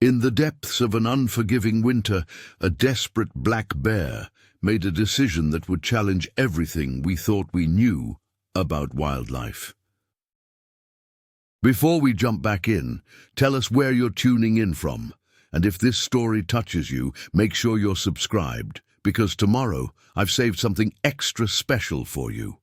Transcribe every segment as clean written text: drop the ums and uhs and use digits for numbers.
In the depths of an unforgiving winter, a desperate black bear made a decision that would challenge everything we thought we knew about wildlife. Before we jump back in, tell us where you're tuning in from, and if this story touches you, make sure you're subscribed, because tomorrow I've saved something extra special for you.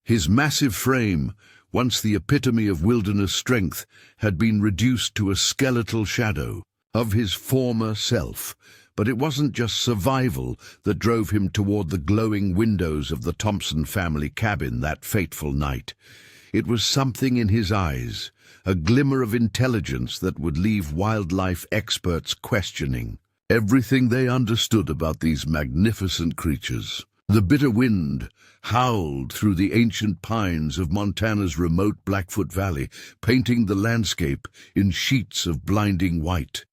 His massive frame, once the epitome of wilderness strength, had been reduced to a skeletal shadow of his former self. But it wasn't just survival that drove him toward the glowing windows of the Thompson family cabin that fateful night. It was something in his eyes, a glimmer of intelligence that would leave wildlife experts questioning everything they understood about these magnificent creatures. The bitter wind howled through the ancient pines of Montana's remote Blackfoot Valley, painting the landscape in sheets of blinding white.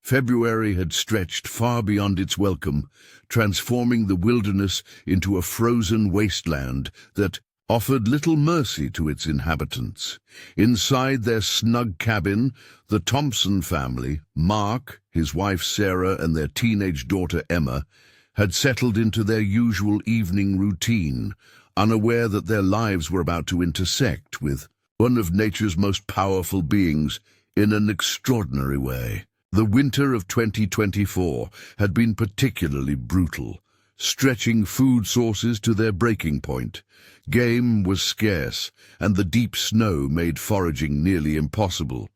February had stretched far beyond its welcome, transforming the wilderness into a frozen wasteland that offered little mercy to its inhabitants. Inside their snug cabin, the Thompson family, Mark, his wife Sarah, and their teenage daughter Emma, had settled into their usual evening routine, unaware that their lives were about to intersect with one of nature's most powerful beings in an extraordinary way. The winter of 2024 had been particularly brutal, stretching food sources to their breaking point. Game was scarce, and the deep snow made foraging nearly impossible.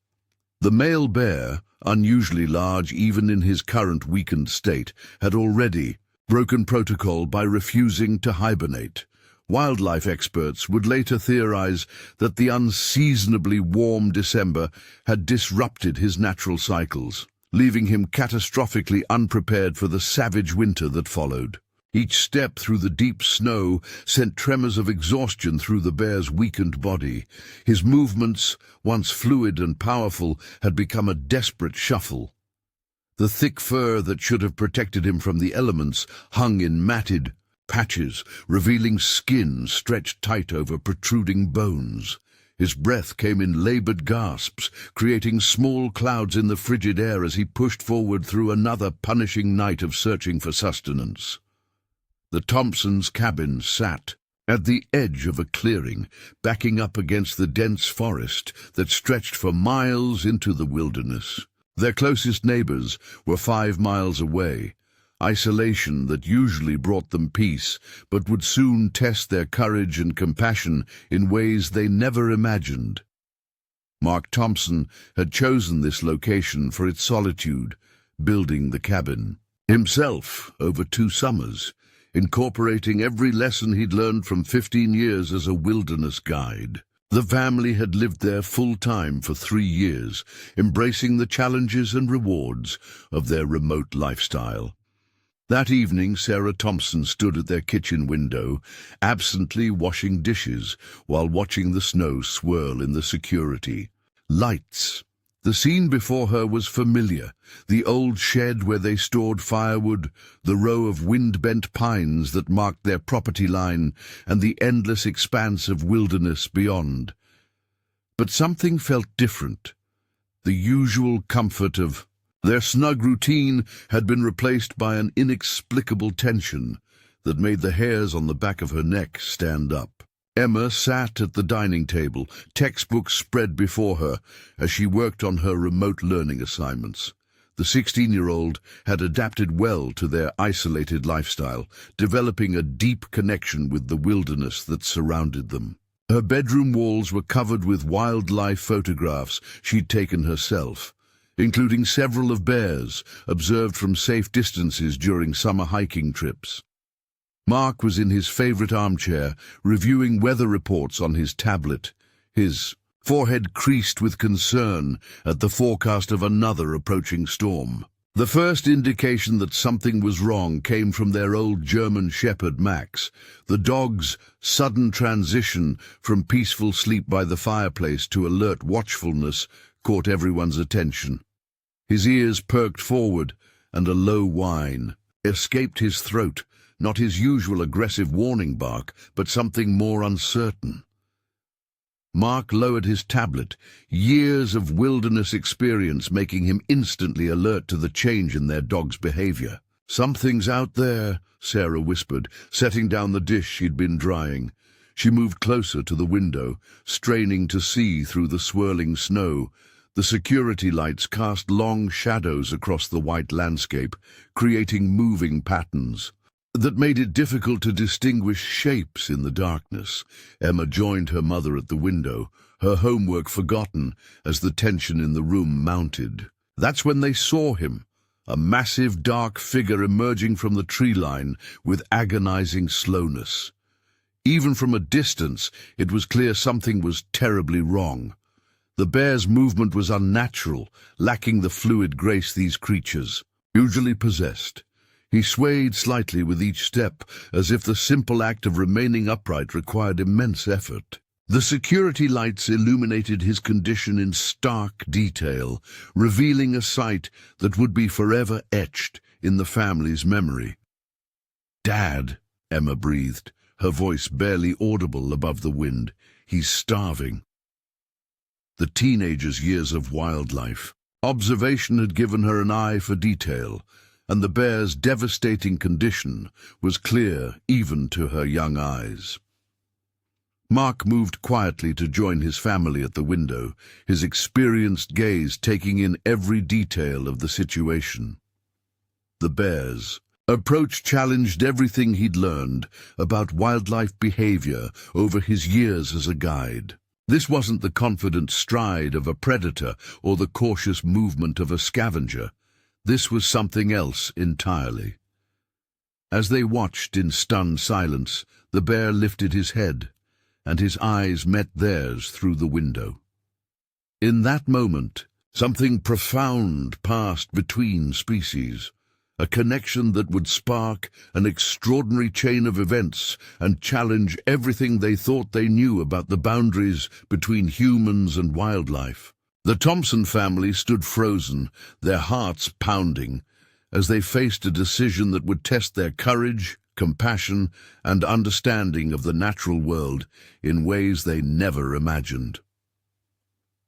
The male bear, unusually large even in his current weakened state, had already broken protocol by refusing to hibernate. Wildlife experts would later theorize that the unseasonably warm December had disrupted his natural cycles, leaving him catastrophically unprepared for the savage winter that followed. Each step through the deep snow sent tremors of exhaustion through the bear's weakened body. His movements, once fluid and powerful, had become a desperate shuffle. The thick fur that should have protected him from the elements hung in matted patches, revealing skin stretched tight over protruding bones. His breath came in labored gasps, creating small clouds in the frigid air as he pushed forward through another punishing night of searching for sustenance. The Thompsons' cabin sat at the edge of a clearing, backing up against the dense forest that stretched for miles into the wilderness. Their closest neighbors were 5 miles away, isolation that usually brought them peace, but would soon test their courage and compassion in ways they never imagined. Mark Thompson had chosen this location for its solitude, building the cabin himself over 2 summers, incorporating every lesson he'd learned from 15 years as a wilderness guide. The family had lived there full-time for 3 years, embracing the challenges and rewards of their remote lifestyle. That evening, Sarah Thompson stood at their kitchen window, absently washing dishes while watching the snow swirl in the security lights. The scene before her was familiar: the old shed where they stored firewood, the row of wind-bent pines that marked their property line, and the endless expanse of wilderness beyond. But something felt different. The usual comfort of their snug routine had been replaced by an inexplicable tension that made the hairs on the back of her neck stand up. Emma sat at the dining table, textbooks spread before her, as she worked on her remote learning assignments. The 16-year-old had adapted well to their isolated lifestyle, developing a deep connection with the wilderness that surrounded them. Her bedroom walls were covered with wildlife photographs she'd taken herself, including several of bears observed from safe distances during summer hiking trips. Mark was in his favorite armchair, reviewing weather reports on his tablet, his forehead creased with concern at the forecast of another approaching storm. The first indication that something was wrong came from their old German shepherd Max. The dog's sudden transition from peaceful sleep by the fireplace to alert watchfulness caught everyone's attention. His ears perked forward, and a low whine escaped his throat, not his usual aggressive warning bark, but something more uncertain. Mark lowered his tablet, years of wilderness experience making him instantly alert to the change in their dog's behavior. "Something's out there," Sarah whispered, setting down the dish she'd been drying. She moved closer to the window, straining to see through the swirling snow. The security lights cast long shadows across the white landscape, creating moving patterns that made it difficult to distinguish shapes in the darkness. Emma joined her mother at the window, her homework forgotten as the tension in the room mounted. That's when they saw him, a massive dark figure emerging from the tree line with agonizing slowness. Even from a distance, it was clear something was terribly wrong. The bear's movement was unnatural, lacking the fluid grace these creatures usually possessed. He swayed slightly with each step, as if the simple act of remaining upright required immense effort. The security lights illuminated his condition in stark detail, revealing a sight that would be forever etched in the family's memory. "Dad," Emma breathed, her voice barely audible above the wind. "He's starving." The teenager's years of wildlife. Observation had given her an eye for detail, and the bear's devastating condition was clear even to her young eyes. Mark moved quietly to join his family at the window, his experienced gaze taking in every detail of the situation. The bear's approach challenged everything he'd learned about wildlife behavior over his years as a guide. This wasn't the confident stride of a predator or the cautious movement of a scavenger. This was something else entirely. As they watched in stunned silence, the bear lifted his head, and his eyes met theirs through the window. In that moment, something profound passed between species, a connection that would spark an extraordinary chain of events and challenge everything they thought they knew about the boundaries between humans and wildlife. The Thompson family stood frozen, their hearts pounding, as they faced a decision that would test their courage, compassion, and understanding of the natural world in ways they never imagined.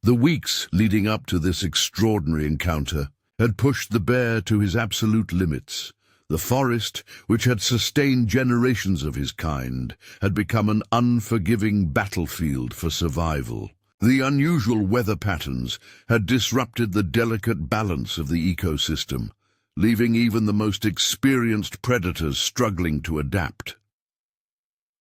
The weeks leading up to this extraordinary encounter had pushed the bear to his absolute limits. The forest, which had sustained generations of his kind, had become an unforgiving battlefield for survival. The unusual weather patterns had disrupted the delicate balance of the ecosystem, leaving even the most experienced predators struggling to adapt.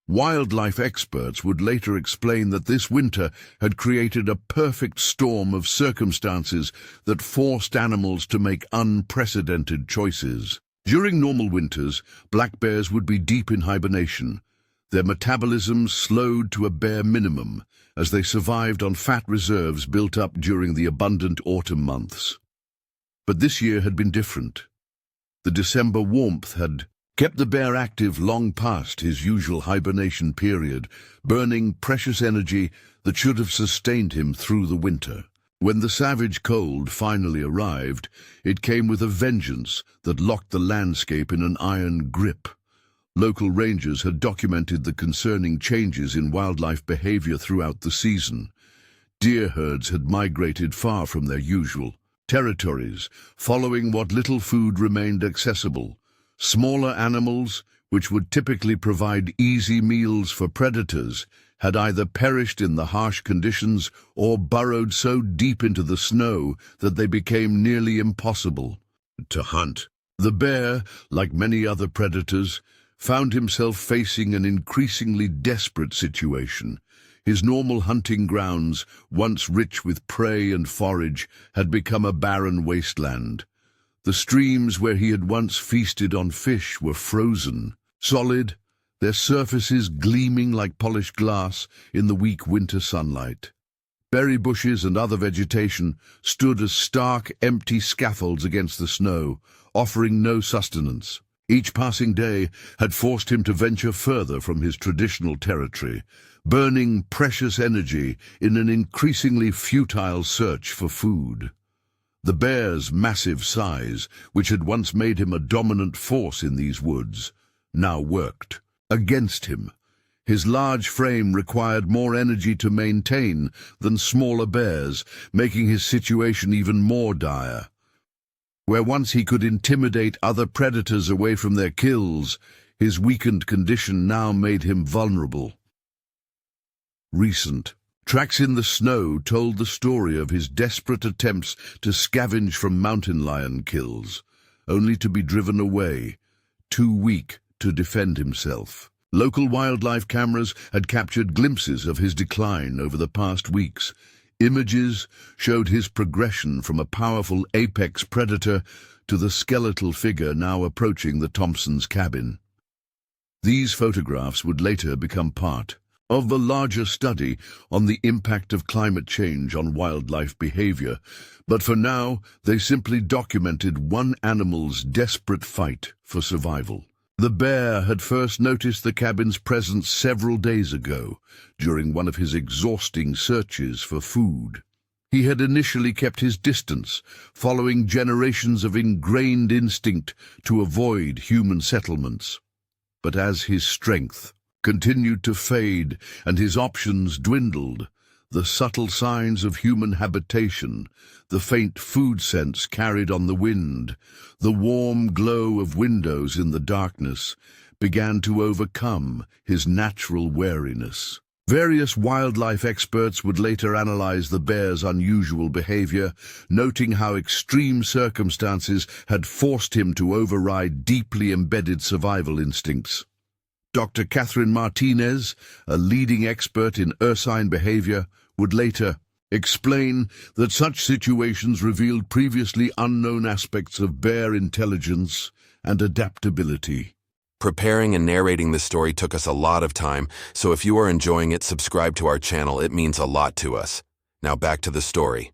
Wildlife experts would later explain that this winter had created a perfect storm of circumstances that forced animals to make unprecedented choices. During normal winters, black bears would be deep in hibernation, their metabolism slowed to a bare minimum as they survived on fat reserves built up during the abundant autumn months. But this year had been different. The December warmth had kept the bear active long past his usual hibernation period, burning precious energy that should have sustained him through the winter. When the savage cold finally arrived, it came with a vengeance that locked the landscape in an iron grip. Local rangers had documented the concerning changes in wildlife behavior throughout the season. Deer herds had migrated far from their usual territories, following what little food remained accessible. Smaller animals, which would typically provide easy meals for predators, had either perished in the harsh conditions or burrowed so deep into the snow that they became nearly impossible to hunt. The bear, like many other predators, found himself facing an increasingly desperate situation. His normal hunting grounds, once rich with prey and forage, had become a barren wasteland. The streams where he had once feasted on fish were frozen, solid, their surfaces gleaming like polished glass in the weak winter sunlight. Berry bushes and other vegetation stood as stark, empty scaffolds against the snow, offering no sustenance. Each passing day had forced him to venture further from his traditional territory, burning precious energy in an increasingly futile search for food. The bear's massive size, which had once made him a dominant force in these woods, now worked against him. His large frame required more energy to maintain than smaller bears, making his situation even more dire. Where once he could intimidate other predators away from their kills, his weakened condition now made him vulnerable. Recent tracks in the snow told the story of his desperate attempts to scavenge from mountain lion kills, only to be driven away, too weak to defend himself. Local wildlife cameras had captured glimpses of his decline over the past weeks. Images showed his progression from a powerful apex predator to the skeletal figure now approaching the Thompsons' cabin. These photographs would later become part of the larger study on the impact of climate change on wildlife behavior, but for now they simply documented one animal's desperate fight for survival. The bear had first noticed the cabin's presence several days ago, during one of his exhausting searches for food. He had initially kept his distance, following generations of ingrained instinct to avoid human settlements. But as his strength continued to fade and his options dwindled, the subtle signs of human habitation, the faint food scents carried on the wind, the warm glow of windows in the darkness, began to overcome his natural wariness. Various wildlife experts would later analyze the bear's unusual behavior, noting how extreme circumstances had forced him to override deeply embedded survival instincts. Dr. Catherine Martinez, a leading expert in ursine behavior, would later explain that such situations revealed previously unknown aspects of bear intelligence and adaptability. Preparing and narrating this story took us a lot of time, so if you are enjoying it, subscribe to our channel. It means a lot to us. Now back to the story.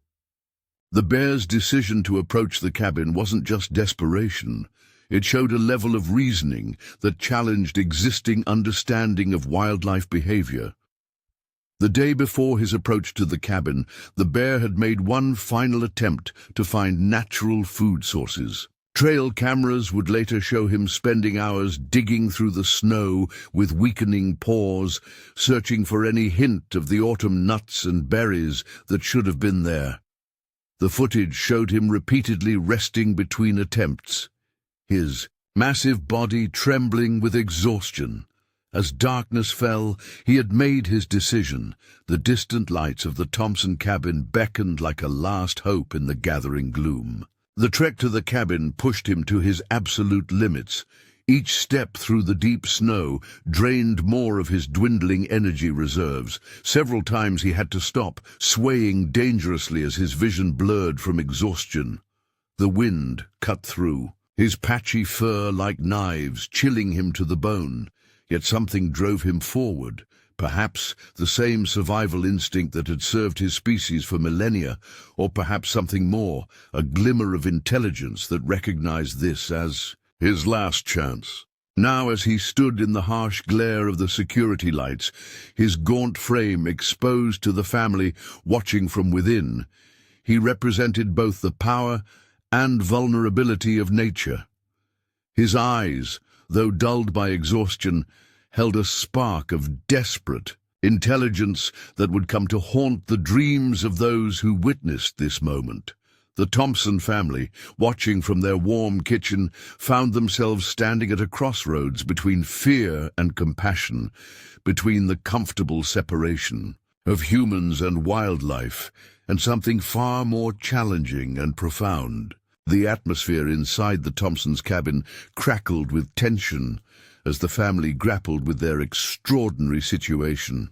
The bear's decision to approach the cabin wasn't just desperation. It showed a level of reasoning that challenged existing understanding of wildlife behavior. The day before his approach to the cabin, the bear had made one final attempt to find natural food sources. Trail cameras would later show him spending hours digging through the snow with weakening paws, searching for any hint of the autumn nuts and berries that should have been there. The footage showed him repeatedly resting between attempts, his massive body trembling with exhaustion. As darkness fell, he had made his decision. The distant lights of the Thompson cabin beckoned like a last hope in the gathering gloom. The trek to the cabin pushed him to his absolute limits. Each step through the deep snow drained more of his dwindling energy reserves. Several times he had to stop, swaying dangerously as his vision blurred from exhaustion. The wind cut through, his patchy fur like knives chilling him to the bone. Yet something drove him forward, perhaps the same survival instinct that had served his species for millennia, or perhaps something more, a glimmer of intelligence that recognized this as his last chance. Now, as he stood in the harsh glare of the security lights, his gaunt frame exposed to the family watching from within, he represented both the power and vulnerability of nature. His eyes, though dulled by exhaustion, held a spark of desperate intelligence that would come to haunt the dreams of those who witnessed this moment. The Thompson family, watching from their warm kitchen, found themselves standing at a crossroads between fear and compassion, between the comfortable separation of humans and wildlife, and something far more challenging and profound. The atmosphere inside the Thompsons' cabin crackled with tension as the family grappled with their extraordinary situation.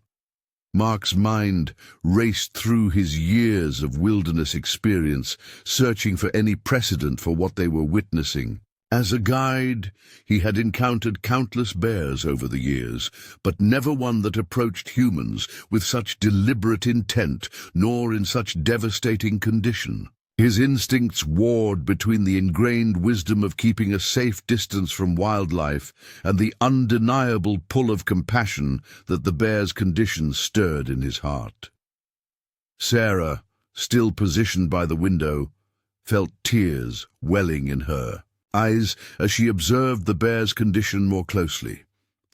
Mark's mind raced through his years of wilderness experience, searching for any precedent for what they were witnessing. As a guide, he had encountered countless bears over the years, but never one that approached humans with such deliberate intent, nor in such devastating condition. His instincts warred between the ingrained wisdom of keeping a safe distance from wildlife and the undeniable pull of compassion that the bear's condition stirred in his heart. Sarah, still positioned by the window, felt tears welling in her eyes as she observed the bear's condition more closely.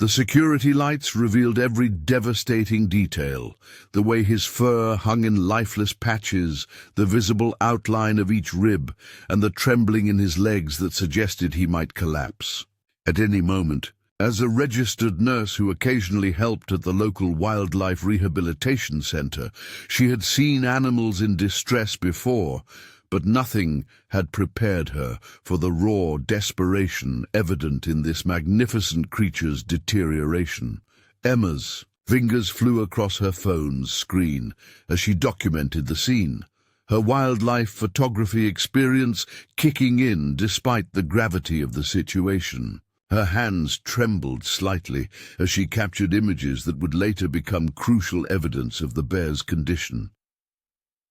The security lights revealed every devastating detail, the way his fur hung in lifeless patches, the visible outline of each rib, and the trembling in his legs that suggested he might collapse at any moment. As a registered nurse who occasionally helped at the local wildlife rehabilitation center, she had seen animals in distress before, but nothing had prepared her for the raw desperation evident in this magnificent creature's deterioration. Emma's fingers flew across her phone's screen as she documented the scene, her wildlife photography experience kicking in despite the gravity of the situation. Her hands trembled slightly as she captured images that would later become crucial evidence of the bear's condition.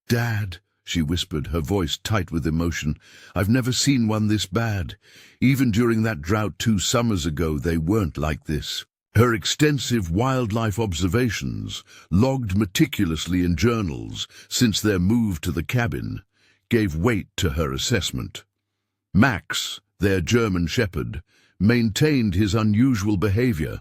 "Dad," she whispered, her voice tight with emotion, "I've never seen one this bad. Even during that drought 2 summers ago, they weren't like this." Her extensive wildlife observations, logged meticulously in journals since their move to the cabin, gave weight to her assessment. Max, their German shepherd, maintained his unusual behavior,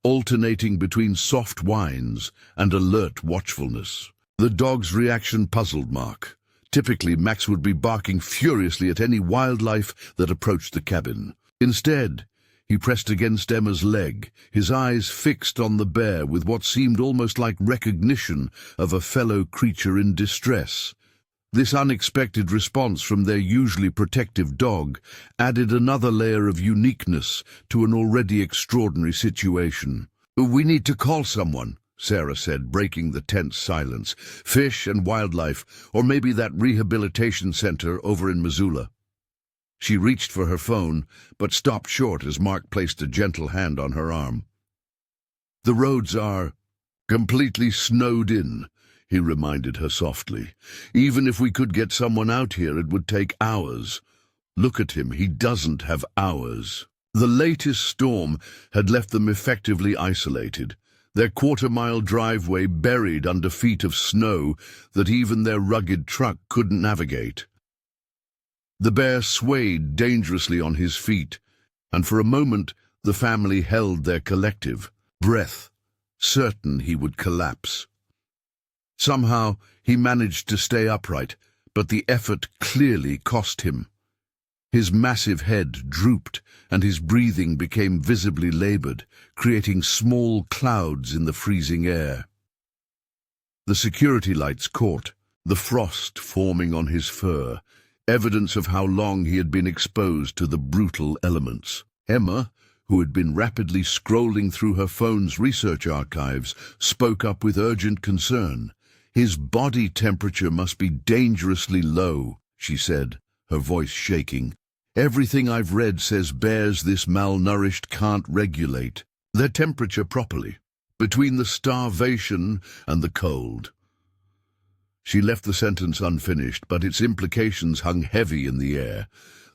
alternating between soft whines and alert watchfulness. The dog's reaction puzzled Mark. Typically, Max would be barking furiously at any wildlife that approached the cabin. Instead, he pressed against Emma's leg, his eyes fixed on the bear with what seemed almost like recognition of a fellow creature in distress. This unexpected response from their usually protective dog added another layer of uniqueness to an already extraordinary situation. "We need to call someone," Sarah said, breaking the tense silence. "Fish and wildlife, or maybe that rehabilitation center over in Missoula." She reached for her phone, but stopped short as Mark placed a gentle hand on her arm. "The roads are completely snowed in," he reminded her softly. "Even if we could get someone out here, it would take hours. Look at him, he doesn't have hours." The latest storm had left them effectively isolated, their quarter-mile driveway buried under feet of snow that even their rugged truck couldn't navigate. The bear swayed dangerously on his feet, and for a moment the family held their collective breath, certain he would collapse. Somehow he managed to stay upright, but the effort clearly cost him. His massive head drooped, and his breathing became visibly labored, creating small clouds in the freezing air. The security lights caught, the frost forming on his fur, evidence of how long he had been exposed to the brutal elements. Emma, who had been rapidly scrolling through her phone's research archives, spoke up with urgent concern. "His body temperature must be dangerously low," she said, her voice shaking. "Everything I've read says bears this malnourished can't regulate their temperature properly, between the starvation and the cold." She left the sentence unfinished, but its implications hung heavy in the air.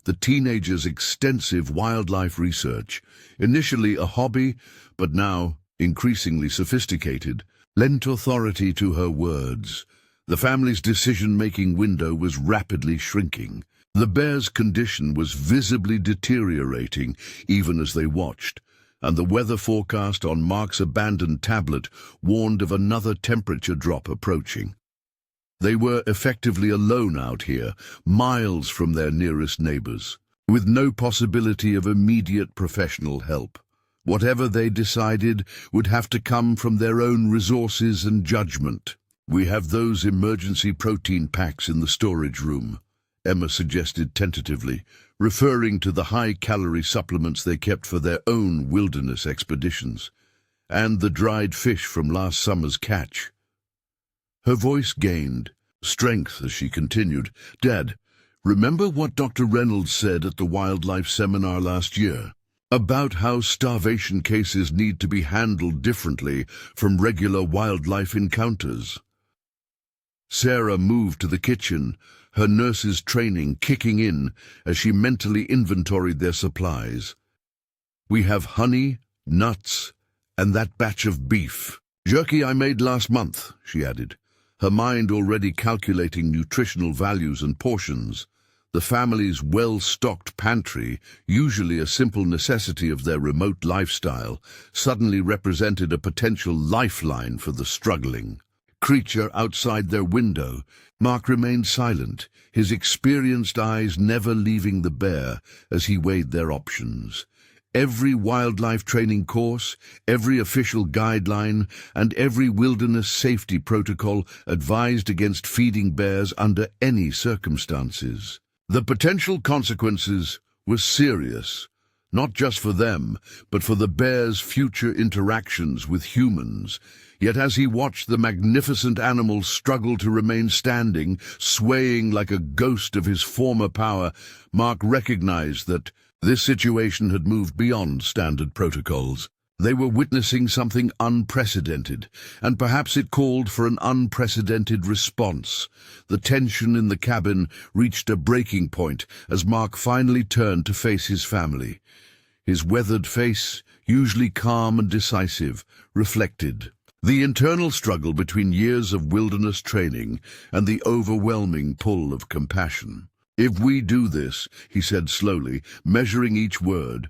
The teenager's extensive wildlife research, initially a hobby, but now increasingly sophisticated, lent authority to her words. The family's decision-making window was rapidly shrinking. The bear's condition was visibly deteriorating even as they watched, and the weather forecast on Mark's abandoned tablet warned of another temperature drop approaching. They were effectively alone out here, miles from their nearest neighbors, with no possibility of immediate professional help. Whatever they decided would have to come from their own resources and judgment. "We have those emergency protein packs in the storage room," Emma suggested tentatively, referring to the high-calorie supplements they kept for their own wilderness expeditions, "and the dried fish from last summer's catch." Her voice gained strength as she continued. "Dad, remember what Dr. Reynolds said at the wildlife seminar last year? About how starvation cases need to be handled differently from regular wildlife encounters." Sarah moved to the kitchen, her nurse's training kicking in as she mentally inventoried their supplies. "We have honey, nuts, and that batch of beef. Jerky I made last month," she added, her mind already calculating nutritional values and portions. The family's well-stocked pantry, usually a simple necessity of their remote lifestyle, suddenly represented a potential lifeline for the struggling creature outside their window. Mark remained silent, his experienced eyes never leaving the bear as he weighed their options. Every wildlife training course, every official guideline, and every wilderness safety protocol advised against feeding bears under any circumstances. The potential consequences were serious, not just for them, but for the bear's future interactions with humans. Yet as he watched the magnificent animal struggle to remain standing, swaying like a ghost of his former power, Mark recognized that this situation had moved beyond standard protocols. They were witnessing something unprecedented, and perhaps it called for an unprecedented response. The tension in the cabin reached a breaking point as Mark finally turned to face his family. His weathered face, usually calm and decisive, reflected the internal struggle between years of wilderness training and the overwhelming pull of compassion. "If we do this," he said slowly, measuring each word,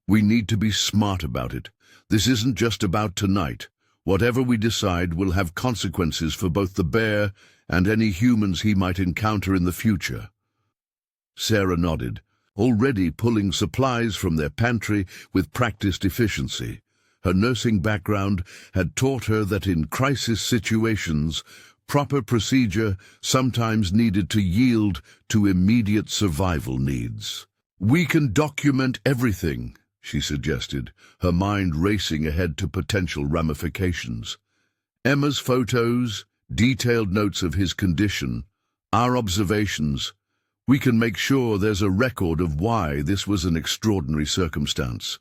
"we need to be smart about it. This isn't just about tonight. Whatever we decide will have consequences for both the bear and any humans he might encounter in the future." Sarah nodded, already pulling supplies from their pantry with practiced efficiency. Her nursing background had taught her that in crisis situations, proper procedure sometimes needed to yield to immediate survival needs. "We can document everything," she suggested, her mind racing ahead to potential ramifications. Emma's photos, detailed notes of his condition, our observations. We can make sure there's a record of why this was an extraordinary circumstance.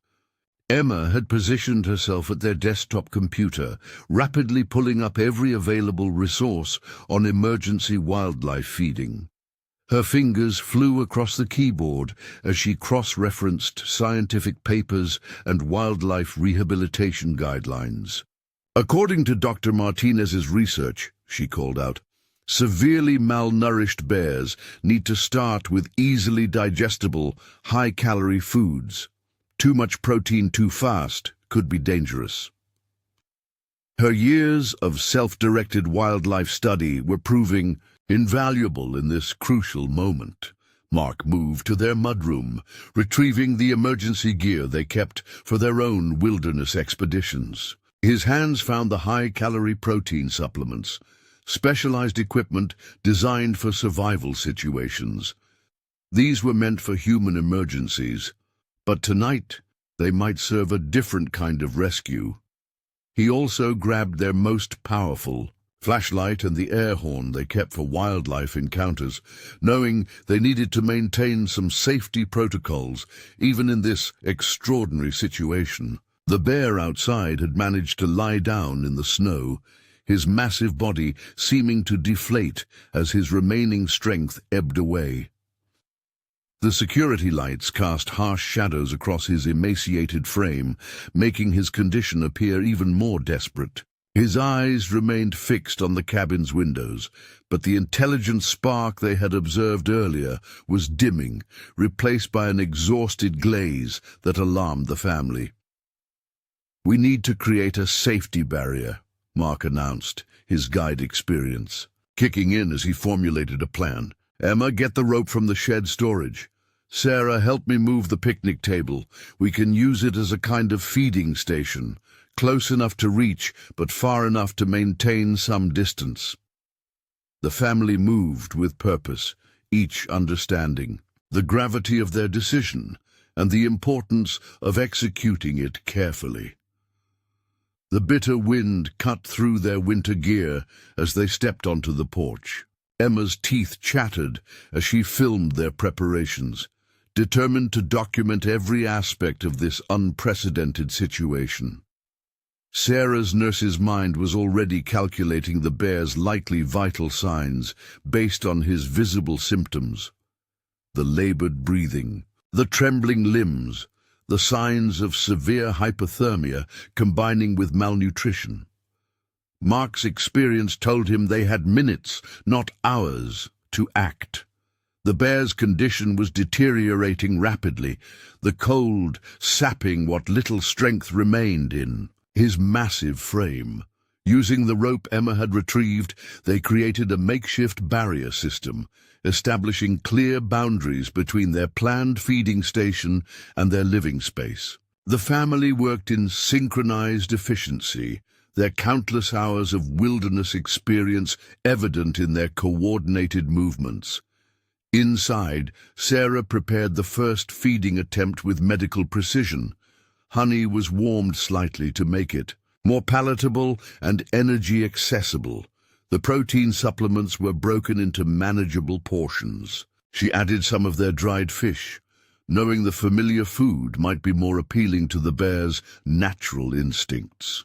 Emma had positioned herself at their desktop computer, rapidly pulling up every available resource on emergency wildlife feeding. Her fingers flew across the keyboard as she cross-referenced scientific papers and wildlife rehabilitation guidelines. "According to Dr. Martinez's research," she called out, "severely malnourished bears need to start with easily digestible, high-calorie foods. Too much protein too fast could be dangerous." Her years of self-directed wildlife study were proving invaluable in this crucial moment. Mark moved to their mudroom, retrieving the emergency gear they kept for their own wilderness expeditions. His hands found the high-calorie protein supplements, specialized equipment designed for survival situations. These were meant for human emergencies, but tonight they might serve a different kind of rescue. He also grabbed their most powerful flashlight and the air horn they kept for wildlife encounters, knowing they needed to maintain some safety protocols even in this extraordinary situation. The bear outside had managed to lie down in the snow, his massive body seeming to deflate as his remaining strength ebbed away. The security lights cast harsh shadows across his emaciated frame, making his condition appear even more desperate. His eyes remained fixed on the cabin's windows, but the intelligent spark they had observed earlier was dimming, replaced by an exhausted glaze that alarmed the family. "We need to create a safety barrier," Mark announced, his guide experience kicking in as he formulated a plan. "Emma, get the rope from the shed storage. Sarah, help me move the picnic table. We can use it as a kind of feeding station, close enough to reach, but far enough to maintain some distance." The family moved with purpose, each understanding the gravity of their decision and the importance of executing it carefully. The bitter wind cut through their winter gear as they stepped onto the porch. Emma's teeth chattered as she filmed their preparations, determined to document every aspect of this unprecedented situation. Sarah's nurse's mind was already calculating the bear's likely vital signs based on his visible symptoms: the labored breathing, the trembling limbs, the signs of severe hypothermia combining with malnutrition. Mark's experience told him they had minutes, not hours, to act. The bear's condition was deteriorating rapidly, the cold sapping what little strength remained in his massive frame. Using the rope Emma had retrieved, they created a makeshift barrier system, establishing clear boundaries between their planned feeding station and their living space. The family worked in synchronized efficiency, their countless hours of wilderness experience evident in their coordinated movements. Inside, Sarah prepared the first feeding attempt with medical precision. Honey was warmed slightly to make it more palatable and energy accessible. The protein supplements were broken into manageable portions. She added some of their dried fish, knowing the familiar food might be more appealing to the bear's natural instincts.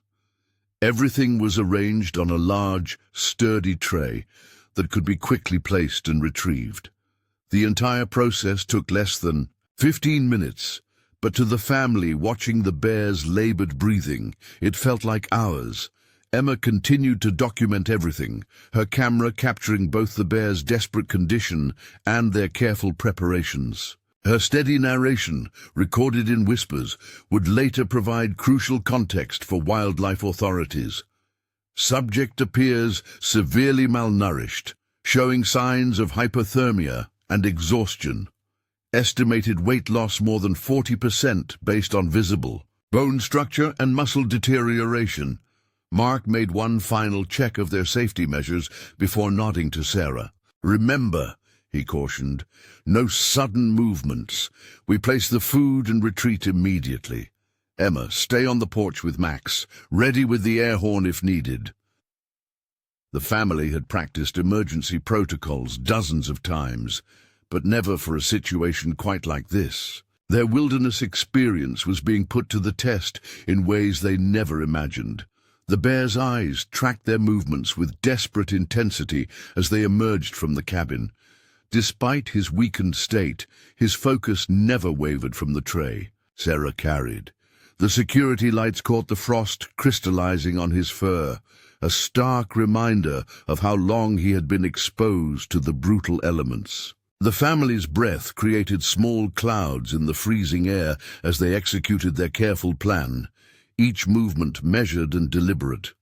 Everything was arranged on a large, sturdy tray that could be quickly placed and retrieved. The entire process took less than 15 minutes, but to the family watching the bear's labored breathing, it felt like hours. Emma continued to document everything, her camera capturing both the bear's desperate condition and their careful preparations. Her steady narration, recorded in whispers, would later provide crucial context for wildlife authorities. Subject appears severely malnourished, showing signs of hypothermia and exhaustion. Estimated weight loss more than 40% based on visible bone structure and muscle deterioration. Mark made one final check of their safety measures before nodding to Sarah. "Remember," he cautioned, "no sudden movements. We place the food and retreat immediately. Emma, stay on the porch with Max, ready with the air horn if needed." The family had practiced emergency protocols dozens of times, but never for a situation quite like this. Their wilderness experience was being put to the test in ways they never imagined. The bear's eyes tracked their movements with desperate intensity as they emerged from the cabin. Despite his weakened state, his focus never wavered from the tray Sarah carried. The security lights caught the frost crystallizing on his fur, a stark reminder of how long he had been exposed to the brutal elements. The family's breath created small clouds in the freezing air as they executed their careful plan, each movement measured and deliberate.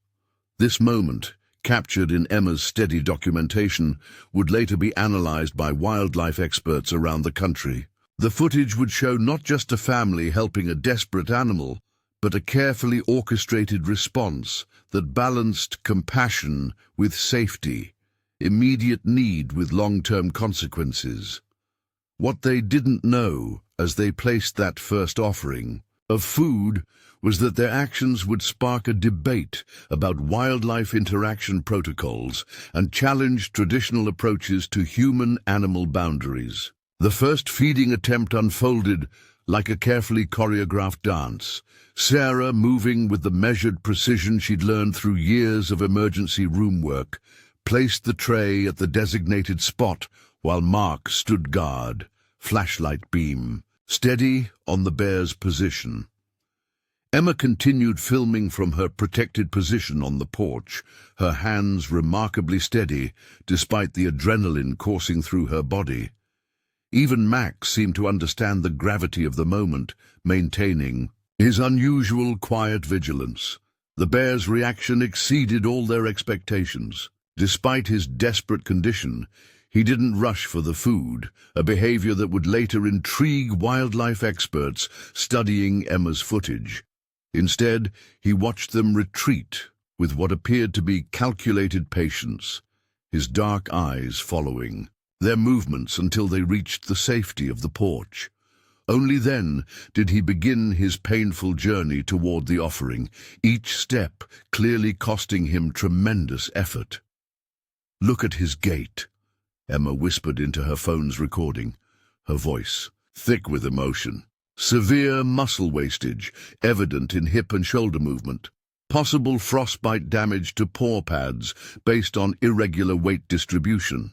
This moment, captured in Emma's steady documentation, would later be analyzed by wildlife experts around the country. The footage would show not just a family helping a desperate animal, but a carefully orchestrated response that balanced compassion with safety, immediate need with long-term consequences. What they didn't know, as they placed that first offering of food, was that their actions would spark a debate about wildlife interaction protocols and challenge traditional approaches to human-animal boundaries. The first feeding attempt unfolded like a carefully choreographed dance, Sarah moving with the measured precision she'd learned through years of emergency room work, placed the tray at the designated spot while Mark stood guard, flashlight beam, steady on the bear's position. Emma continued filming from her protected position on the porch, her hands remarkably steady despite the adrenaline coursing through her body. Even Max seemed to understand the gravity of the moment, maintaining his unusual quiet vigilance. The bear's reaction exceeded all their expectations. Despite his desperate condition, he didn't rush for the food, a behavior that would later intrigue wildlife experts studying Emma's footage. Instead, he watched them retreat with what appeared to be calculated patience, his dark eyes following their movements until they reached the safety of the porch. Only then did he begin his painful journey toward the offering, each step clearly costing him tremendous effort. "Look at his gait," Emma whispered into her phone's recording, her voice thick with emotion. Severe muscle wastage, evident in hip and shoulder movement. Possible frostbite damage to paw pads based on irregular weight distribution.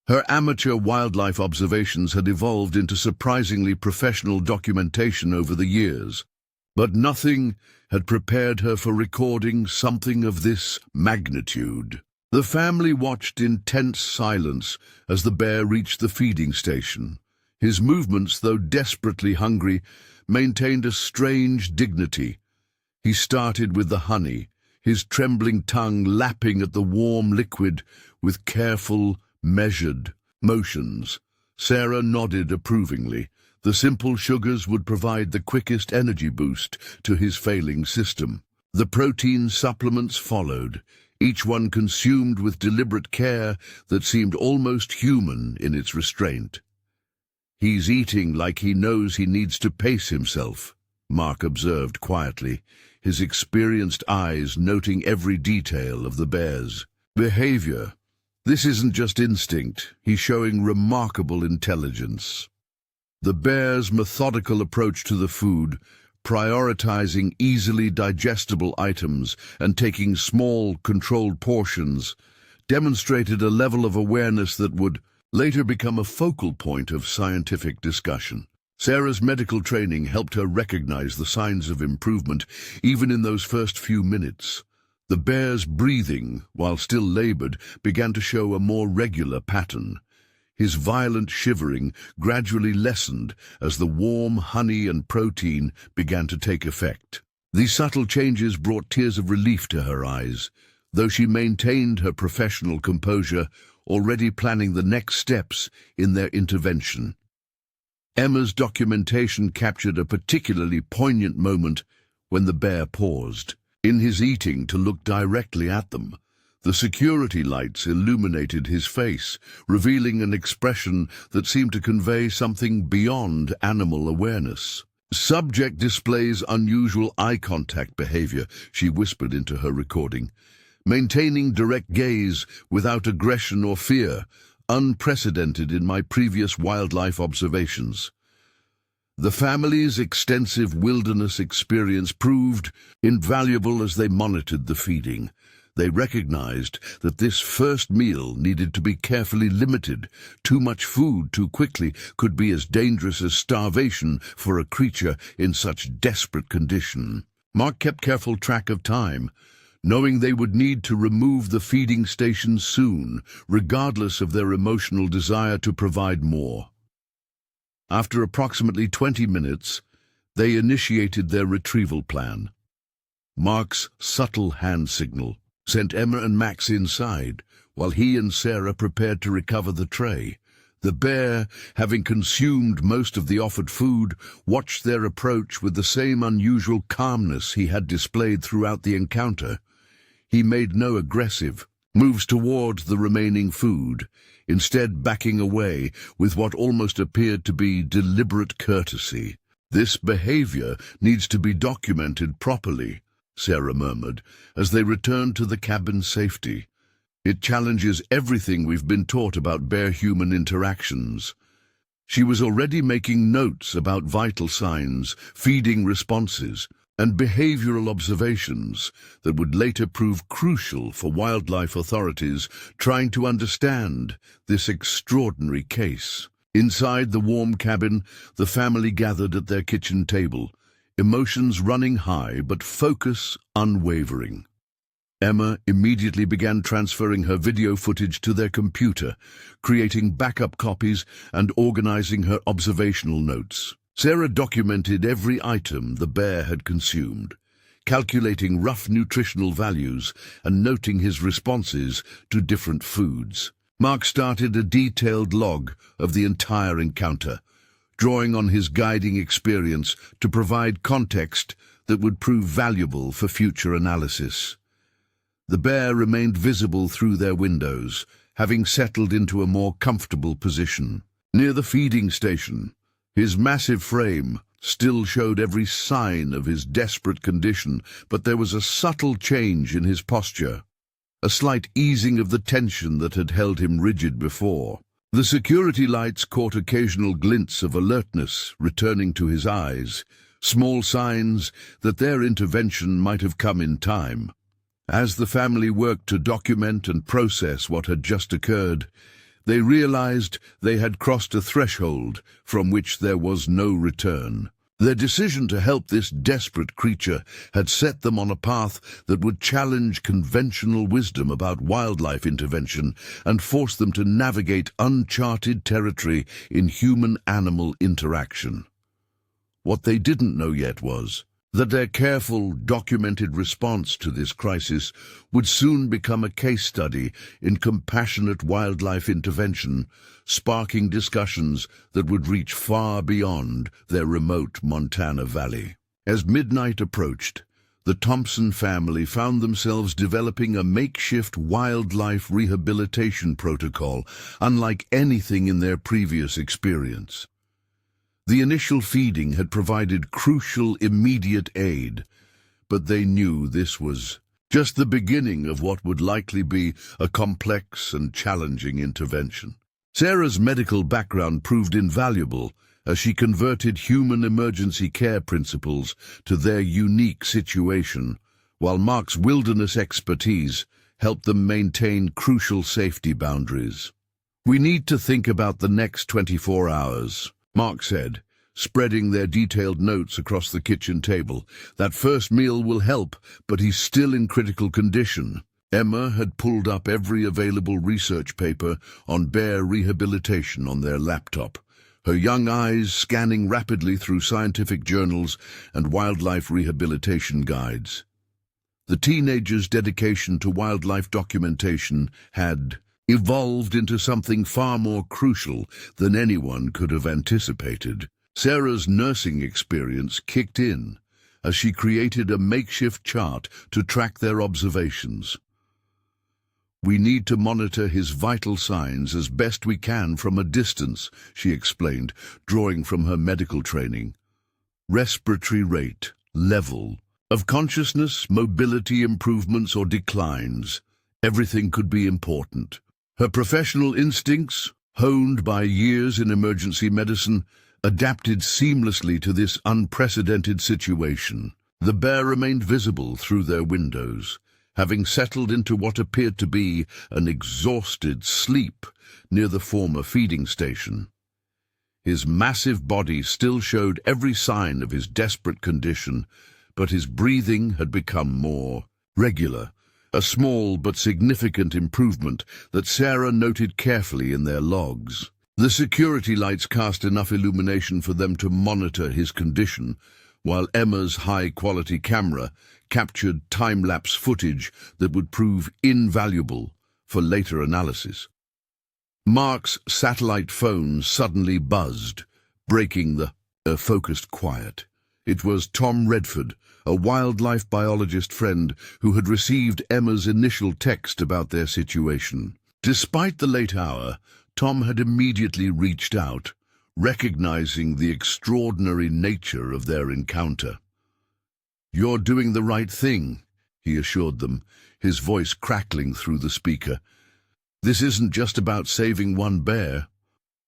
Her amateur wildlife observations had evolved into surprisingly professional documentation over the years, but nothing had prepared her for recording something of this magnitude. The family watched in tense silence as the bear reached the feeding station. His movements, though desperately hungry, maintained a strange dignity. He started with the honey, his trembling tongue lapping at the warm liquid with careful, measured motions. Sarah nodded approvingly. The simple sugars would provide the quickest energy boost to his failing system. The protein supplements followed, each one consumed with deliberate care that seemed almost human in its restraint. "He's eating like he knows he needs to pace himself," Mark observed quietly, his experienced eyes noting every detail of the bear's behavior. This isn't just instinct, he's showing remarkable intelligence. The bear's methodical approach to the food, prioritizing easily digestible items and taking small, controlled portions, demonstrated a level of awareness that would later become a focal point of scientific discussion. Sarah's medical training helped her recognize the signs of improvement even in those first few minutes. The bear's breathing, while still labored, began to show a more regular pattern. His violent shivering gradually lessened as the warm honey and protein began to take effect. These subtle changes brought tears of relief to her eyes, though she maintained her professional composure, already planning the next steps in their intervention. Emma's documentation captured a particularly poignant moment when the bear paused, in his eating, to look directly at them. The security lights illuminated his face, revealing an expression that seemed to convey something beyond animal awareness. "Subject displays unusual eye contact behavior," she whispered into her recording, "maintaining direct gaze without aggression or fear, unprecedented in my previous wildlife observations." The family's extensive wilderness experience proved invaluable as they monitored the feeding. They recognized that this first meal needed to be carefully limited. Too much food too quickly could be as dangerous as starvation for a creature in such desperate condition. Mark kept careful track of time, knowing they would need to remove the feeding station soon, regardless of their emotional desire to provide more. After approximately 20 minutes, they initiated their retrieval plan. Mark's subtle hand signal sent Emma and Max inside, while he and Sarah prepared to recover the tray. The bear, having consumed most of the offered food, watched their approach with the same unusual calmness he had displayed throughout the encounter. He made no aggressive moves towards the remaining food, instead backing away with what almost appeared to be deliberate courtesy. "This behavior needs to be documented properly," Sarah murmured, as they returned to the cabin's safety. "It challenges everything we've been taught about bear-human interactions." She was already making notes about vital signs, feeding responses, and behavioral observations that would later prove crucial for wildlife authorities trying to understand this extraordinary case. Inside the warm cabin, the family gathered at their kitchen table, emotions running high but focus unwavering. Emma immediately began transferring her video footage to their computer, creating backup copies and organizing her observational notes. Sarah documented every item the bear had consumed, calculating rough nutritional values and noting his responses to different foods. Mark started a detailed log of the entire encounter, drawing on his guiding experience to provide context that would prove valuable for future analysis. The bear remained visible through their windows, having settled into a more comfortable position. Near the feeding station, his massive frame still showed every sign of his desperate condition, but there was a subtle change in his posture, a slight easing of the tension that had held him rigid before. The security lights caught occasional glints of alertness returning to his eyes, small signs that their intervention might have come in time. As the family worked to document and process what had just occurred, they realized they had crossed a threshold from which there was no return. Their decision to help this desperate creature had set them on a path that would challenge conventional wisdom about wildlife intervention and force them to navigate uncharted territory in human-animal interaction. What they didn't know yet was that their careful, documented response to this crisis would soon become a case study in compassionate wildlife intervention, sparking discussions that would reach far beyond their remote Montana valley. As midnight approached, the Thompson family found themselves developing a makeshift wildlife rehabilitation protocol unlike anything in their previous experience. The initial feeding had provided crucial immediate aid, but they knew this was just the beginning of what would likely be a complex and challenging intervention. Sarah's medical background proved invaluable as she converted human emergency care principles to their unique situation, while Mark's wilderness expertise helped them maintain crucial safety boundaries. "We need to think about the next 24 hours. Mark said, spreading their detailed notes across the kitchen table. "That first meal will help, but he's still in critical condition." Emma had pulled up every available research paper on bear rehabilitation on their laptop, her young eyes scanning rapidly through scientific journals and wildlife rehabilitation guides. The teenagers' dedication to wildlife documentation had evolved into something far more crucial than anyone could have anticipated. Sarah's nursing experience kicked in as she created a makeshift chart to track their observations. "We need to monitor his vital signs as best we can from a distance," she explained, drawing from her medical training. "Respiratory rate, level of consciousness, mobility improvements or declines. Everything could be important." Her professional instincts, honed by years in emergency medicine, adapted seamlessly to this unprecedented situation. The bear remained visible through their windows, having settled into what appeared to be an exhausted sleep near the former feeding station. His massive body still showed every sign of his desperate condition, but his breathing had become more regular, a small but significant improvement that Sarah noted carefully in their logs. The security lights cast enough illumination for them to monitor his condition, while Emma's high-quality camera captured time-lapse footage that would prove invaluable for later analysis. Mark's satellite phone suddenly buzzed, breaking the focused quiet. It was Tom Redford, a wildlife biologist friend who had received Emma's initial text about their situation. Despite the late hour, Tom had immediately reached out, recognizing the extraordinary nature of their encounter. "You're doing the right thing," he assured them, his voice crackling through the speaker. "This isn't just about saving one bear.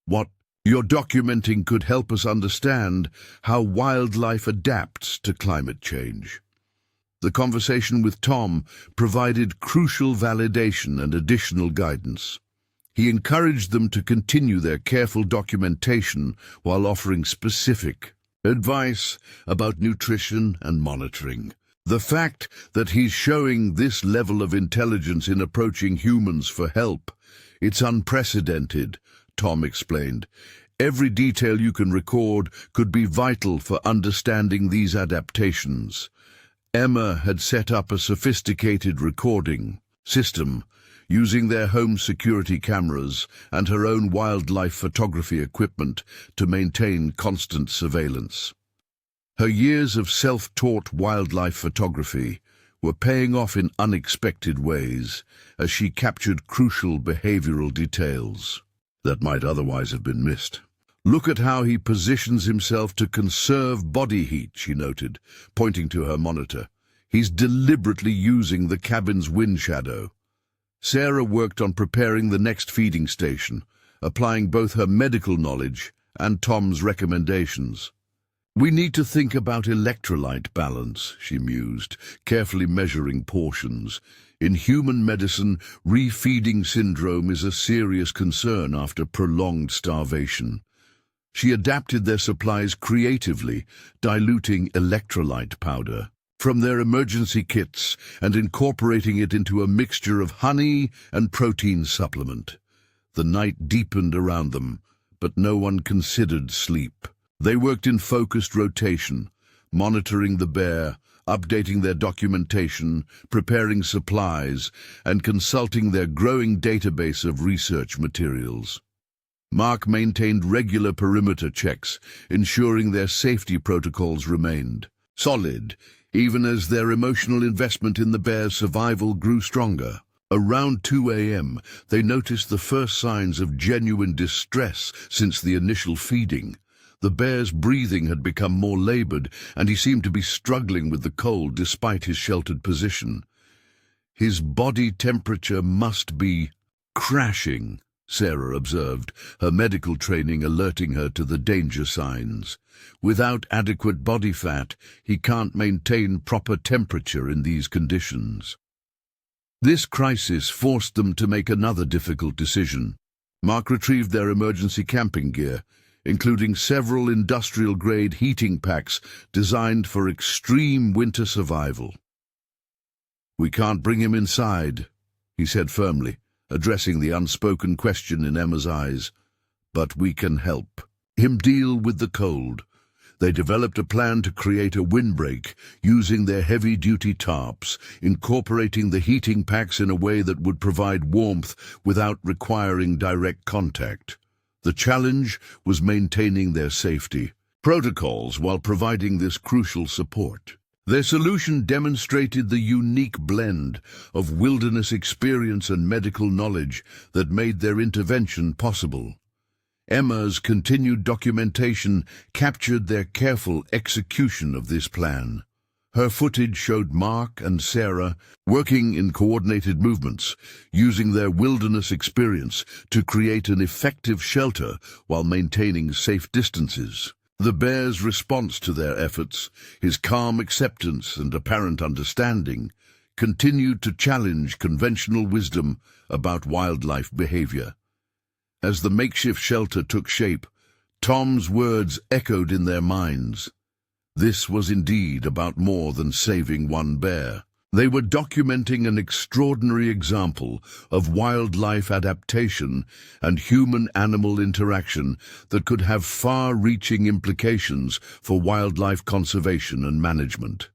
What you're documenting could help us understand how wildlife adapts to climate change." The conversation with Tom provided crucial validation and additional guidance. He encouraged them to continue their careful documentation while offering specific advice about nutrition and monitoring. "The fact that he's showing this level of intelligence in approaching humans for help, it's unprecedented," Tom explained. "Every detail you can record could be vital for understanding these adaptations." Emma had set up a sophisticated recording system, using their home security cameras and her own wildlife photography equipment to maintain constant surveillance. Her years of self-taught wildlife photography were paying off in unexpected ways as she captured crucial behavioral details that might otherwise have been missed. "Look at how he positions himself to conserve body heat," she noted, pointing to her monitor. "He's deliberately using the cabin's wind shadow." Sarah worked on preparing the next feeding station, applying both her medical knowledge and Tom's recommendations. "We need to think about electrolyte balance," she mused, carefully measuring portions. "In human medicine, refeeding syndrome is a serious concern after prolonged starvation. She adapted their supplies creatively, diluting electrolyte powder from their emergency kits and incorporating it into a mixture of honey and protein supplement. The night deepened around them, but no one considered sleep. They worked in focused rotation, monitoring the bear, updating their documentation, preparing supplies, and consulting their growing database of research materials. Mark maintained regular perimeter checks, ensuring their safety protocols remained solid, even as their emotional investment in the bear's survival grew stronger. Around 2 a.m., they noticed the first signs of genuine distress since the initial feeding. The bear's breathing had become more labored, and he seemed to be struggling with the cold despite his sheltered position. His body temperature must be crashing, Sarah observed, her medical training alerting her to the danger signs. Without adequate body fat, he can't maintain proper temperature in these conditions. This crisis forced them to make another difficult decision. Mark retrieved their emergency camping gear, including several industrial-grade heating packs designed for extreme winter survival. "We can't bring him inside," he said firmly, addressing the unspoken question in Emma's eyes. "But we can help him deal with the cold." They developed a plan to create a windbreak using their heavy-duty tarps, incorporating the heating packs in a way that would provide warmth without requiring direct contact. The challenge was maintaining their safety protocols while providing this crucial support. Their solution demonstrated the unique blend of wilderness experience and medical knowledge that made their intervention possible. Emma's continued documentation captured their careful execution of this plan. Her footage showed Mark and Sarah working in coordinated movements, using their wilderness experience to create an effective shelter while maintaining safe distances. The bear's response to their efforts, his calm acceptance and apparent understanding, continued to challenge conventional wisdom about wildlife behavior. As the makeshift shelter took shape, Tom's words echoed in their minds. This was indeed about more than saving one bear. They were documenting an extraordinary example of wildlife adaptation and human-animal interaction that could have far-reaching implications for wildlife conservation and management.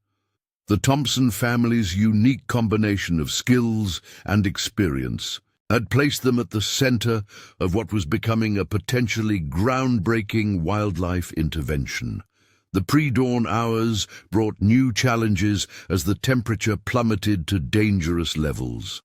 The Thompson family's unique combination of skills and experience had placed them at the center of what was becoming a potentially groundbreaking wildlife intervention. The pre-dawn hours brought new challenges as the temperature plummeted to dangerous levels.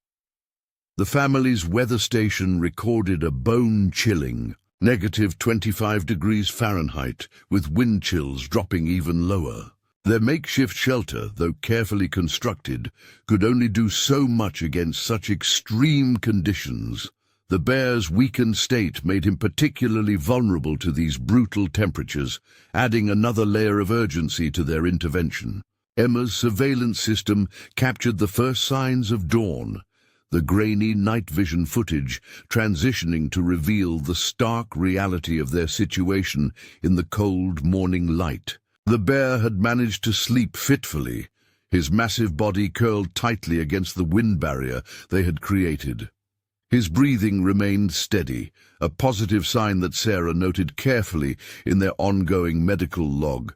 The family's weather station recorded a bone-chilling -25 degrees Fahrenheit, with wind chills dropping even lower. Their makeshift shelter, though carefully constructed, could only do so much against such extreme conditions. The bear's weakened state made him particularly vulnerable to these brutal temperatures, adding another layer of urgency to their intervention. Emma's surveillance system captured the first signs of dawn, the grainy night vision footage transitioning to reveal the stark reality of their situation in the cold morning light. The bear had managed to sleep fitfully, his massive body curled tightly against the wind barrier they had created. His breathing remained steady, a positive sign that Sarah noted carefully in their ongoing medical log,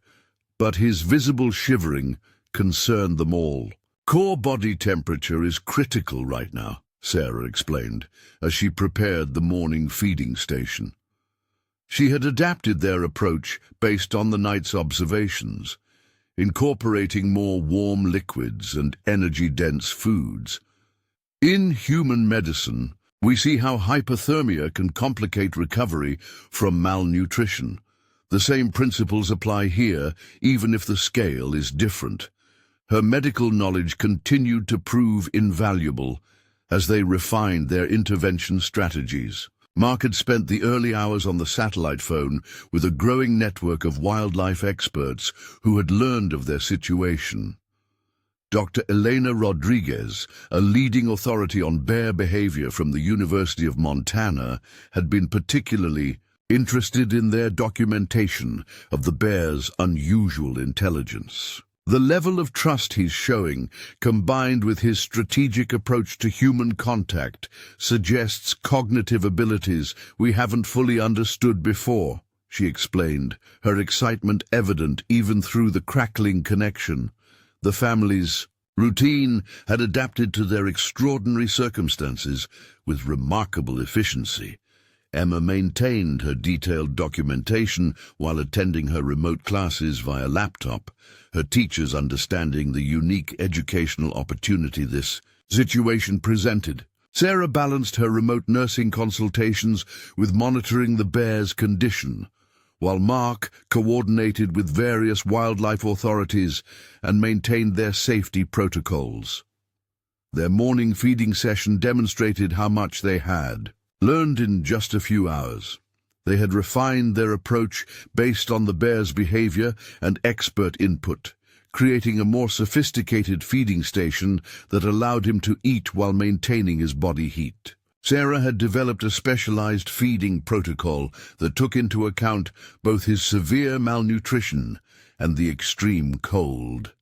but his visible shivering concerned them all. "Core body temperature is critical right now," Sarah explained, as she prepared the morning feeding station. She had adapted their approach based on the night's observations, incorporating more warm liquids and energy-dense foods. In human medicine, we see how hypothermia can complicate recovery from malnutrition. The same principles apply here, even if the scale is different. Her medical knowledge continued to prove invaluable as they refined their intervention strategies. Mark had spent the early hours on the satellite phone with a growing network of wildlife experts who had learned of their situation. Dr. Elena Rodriguez, a leading authority on bear behavior from the University of Montana, had been particularly interested in their documentation of the bear's unusual intelligence. The level of trust he's showing, combined with his strategic approach to human contact, suggests cognitive abilities we haven't fully understood before, she explained, her excitement evident even through the crackling connection. The family's routine had adapted to their extraordinary circumstances with remarkable efficiency. Emma maintained her detailed documentation while attending her remote classes via laptop, her teachers understanding the unique educational opportunity this situation presented. Sarah balanced her remote nursing consultations with monitoring the bear's condition, while Mark coordinated with various wildlife authorities and maintained their safety protocols. Their morning feeding session demonstrated how much they had learned in just a few hours. They had refined their approach based on the bear's behavior and expert input, creating a more sophisticated feeding station that allowed him to eat while maintaining his body heat. Sarah had developed a specialized feeding protocol that took into account both his severe malnutrition and the extreme cold.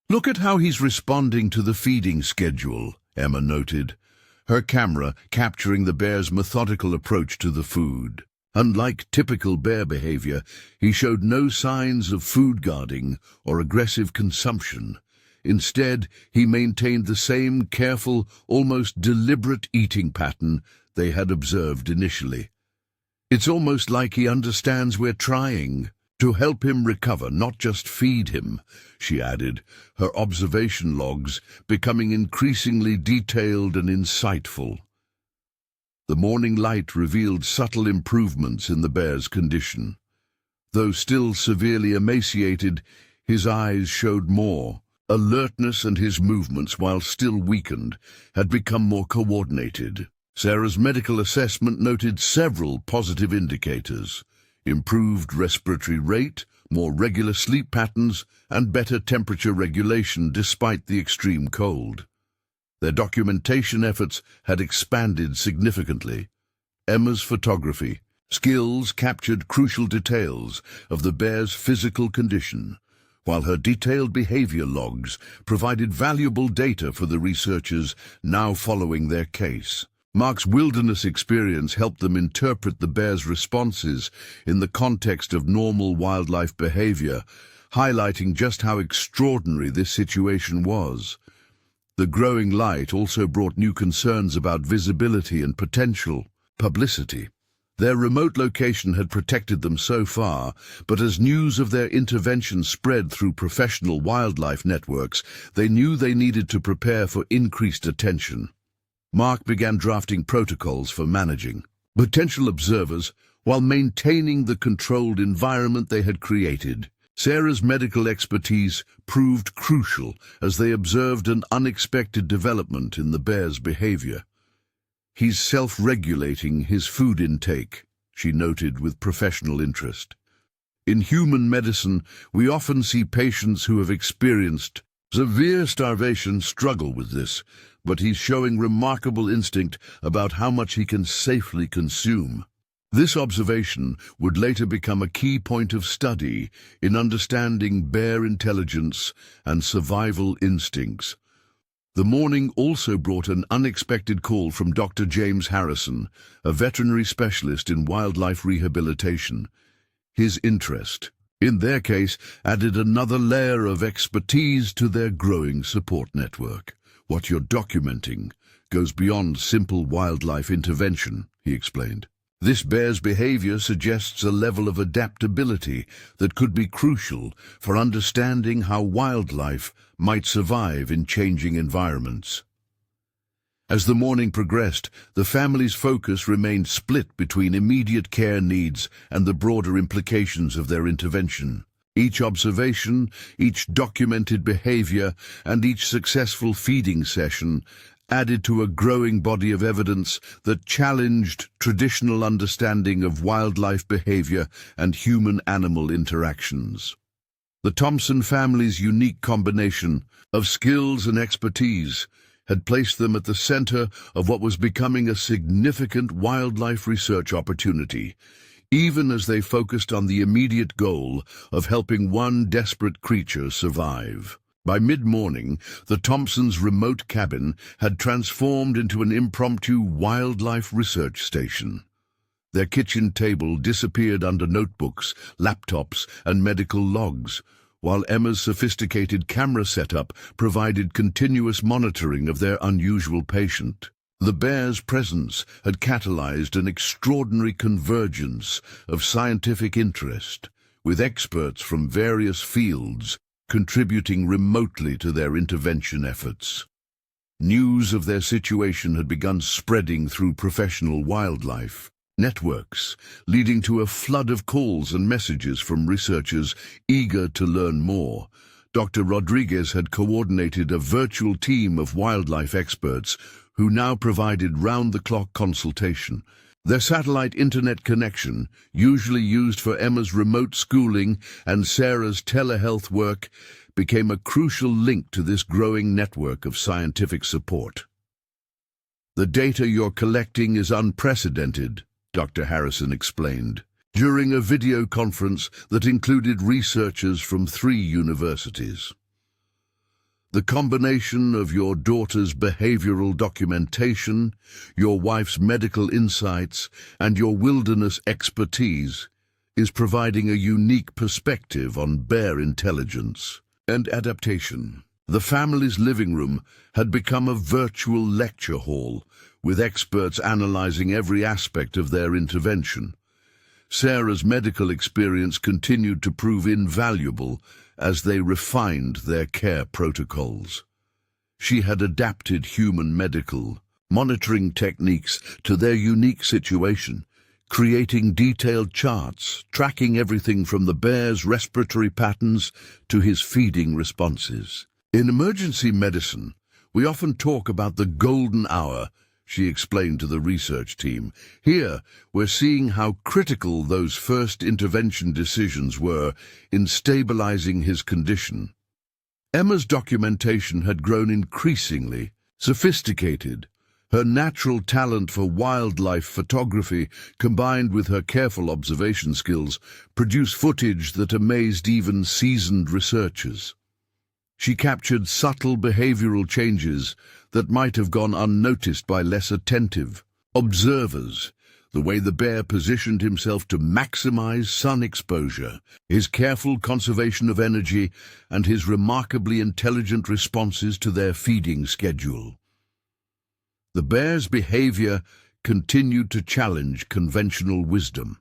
"Look at how he's responding to the feeding schedule," Emma noted, her camera capturing the bear's methodical approach to the food. Unlike typical bear behavior, he showed no signs of food guarding or aggressive consumption. Instead, he maintained the same careful, almost deliberate eating pattern they had observed initially. "It's almost like he understands we're trying to help him recover, not just feed him," she added, her observation logs becoming increasingly detailed and insightful. The morning light revealed subtle improvements in the bear's condition. Though still severely emaciated, his eyes showed more alertness, and his movements, while still weakened, had become more coordinated. Sarah's medical assessment noted several positive indicators: improved respiratory rate, more regular sleep patterns, and better temperature regulation despite the extreme cold. Their documentation efforts had expanded significantly. Emma's photography skills captured crucial details of the bear's physical condition, while her detailed behavior logs provided valuable data for the researchers now following their case. Mark's wilderness experience helped them interpret the bear's responses in the context of normal wildlife behavior, highlighting just how extraordinary this situation was. The growing light also brought new concerns about visibility and potential publicity. Their remote location had protected them so far, but as news of their intervention spread through professional wildlife networks, they knew they needed to prepare for increased attention. Mark began drafting protocols for managing potential observers while maintaining the controlled environment they had created. Sarah's medical expertise proved crucial as they observed an unexpected development in the bear's behavior. "He's self-regulating his food intake," she noted with professional interest. "In human medicine, we often see patients who have experienced severe starvation struggle with this, but he's showing remarkable instinct about how much he can safely consume." This observation would later become a key point of study in understanding bear intelligence and survival instincts. The morning also brought an unexpected call from Dr. James Harrison, a veterinary specialist in wildlife rehabilitation. His interest in their case added another layer of expertise to their growing support network. "What you're documenting goes beyond simple wildlife intervention," he explained. "This bear's behavior suggests a level of adaptability that could be crucial for understanding how wildlife might survive in changing environments." As the morning progressed, the family's focus remained split between immediate care needs and the broader implications of their intervention. Each observation, each documented behavior, and each successful feeding session added to a growing body of evidence that challenged traditional understanding of wildlife behavior and human-animal interactions. The Thompson family's unique combination of skills and expertise had placed them at the center of what was becoming a significant wildlife research opportunity. even as they focused on the immediate goal of helping one desperate creature survive. By mid-morning, the Thompsons' remote cabin had transformed into an impromptu wildlife research station. Their kitchen table disappeared under notebooks, laptops, and medical logs, while Emma's sophisticated camera setup provided continuous monitoring of their unusual patient. The bear's presence had catalyzed an extraordinary convergence of scientific interest, with experts from various fields contributing remotely to their intervention efforts. News of their situation had begun spreading through professional wildlife networks, leading to a flood of calls and messages from researchers eager to learn more. Dr. Rodriguez had coordinated a virtual team of wildlife experts who now provided round-the-clock consultation. Their satellite internet connection, usually used for Emma's remote schooling and Sarah's telehealth work, became a crucial link to this growing network of scientific support. "The data you're collecting is unprecedented," Dr. Harrison explained, during a video conference that included researchers from 3 universities. "The combination of your daughter's behavioral documentation, your wife's medical insights, and your wilderness expertise is providing a unique perspective on bear intelligence and adaptation." The family's living room had become a virtual lecture hall, with experts analyzing every aspect of their intervention. Sarah's medical experience continued to prove invaluable as they refined their care protocols. She had adapted human medical monitoring techniques to their unique situation, creating detailed charts, tracking everything from the bear's respiratory patterns to his feeding responses. "In emergency medicine, we often talk about the golden hour," she explained to the research team. "Here, we're seeing how critical those first intervention decisions were in stabilizing his condition." Emma's documentation had grown increasingly sophisticated. Her natural talent for wildlife photography, combined with her careful observation skills, produced footage that amazed even seasoned researchers. She captured subtle behavioral changes that might have gone unnoticed by less attentive observers. The way the bear positioned himself to maximize sun exposure, his careful conservation of energy, and his remarkably intelligent responses to their feeding schedule. The bear's behavior continued to challenge conventional wisdom.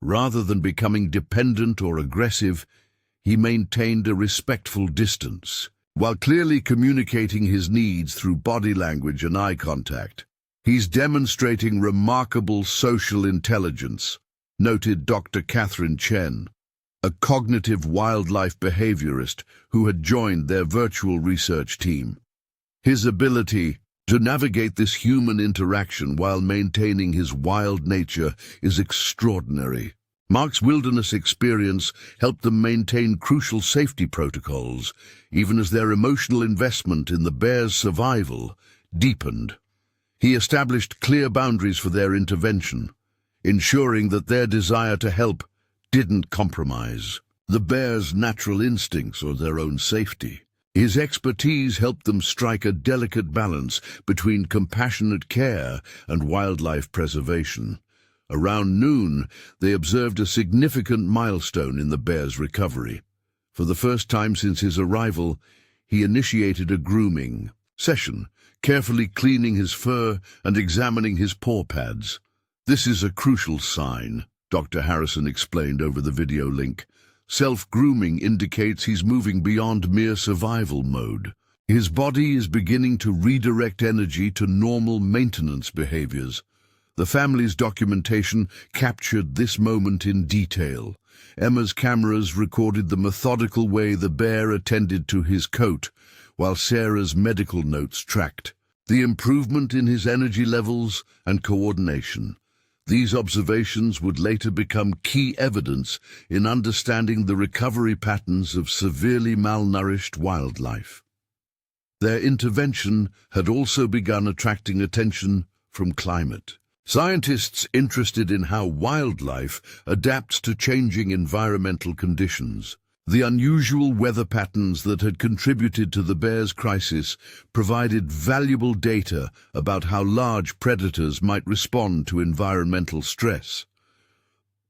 Rather than becoming dependent or aggressive, he maintained a respectful distance, while clearly communicating his needs through body language and eye contact. "He's demonstrating remarkable social intelligence," noted Dr. Catherine Chen, a cognitive wildlife behaviorist who had joined their virtual research team. "His ability to navigate this human interaction while maintaining his wild nature is extraordinary." Mark's wilderness experience helped them maintain crucial safety protocols, even as their emotional investment in the bear's survival deepened. He established clear boundaries for their intervention, ensuring that their desire to help didn't compromise the bear's natural instincts or their own safety. His expertise helped them strike a delicate balance between compassionate care and wildlife preservation. Around noon, they observed a significant milestone in the bear's recovery. For the first time since his arrival, he initiated a grooming session, carefully cleaning his fur and examining his paw pads. "This is a crucial sign," Dr. Harrison explained over the video link. "Self-grooming indicates he's moving beyond mere survival mode. His body is beginning to redirect energy to normal maintenance behaviors." The family's documentation captured this moment in detail. Emma's cameras recorded the methodical way the bear attended to his coat, while Sarah's medical notes tracked the improvement in his energy levels and coordination. These observations would later become key evidence in understanding the recovery patterns of severely malnourished wildlife. Their intervention had also begun attracting attention from climate Scientists interested in how wildlife adapts to changing environmental conditions. The unusual weather patterns that had contributed to the bear's crisis provided valuable data about how large predators might respond to environmental stress.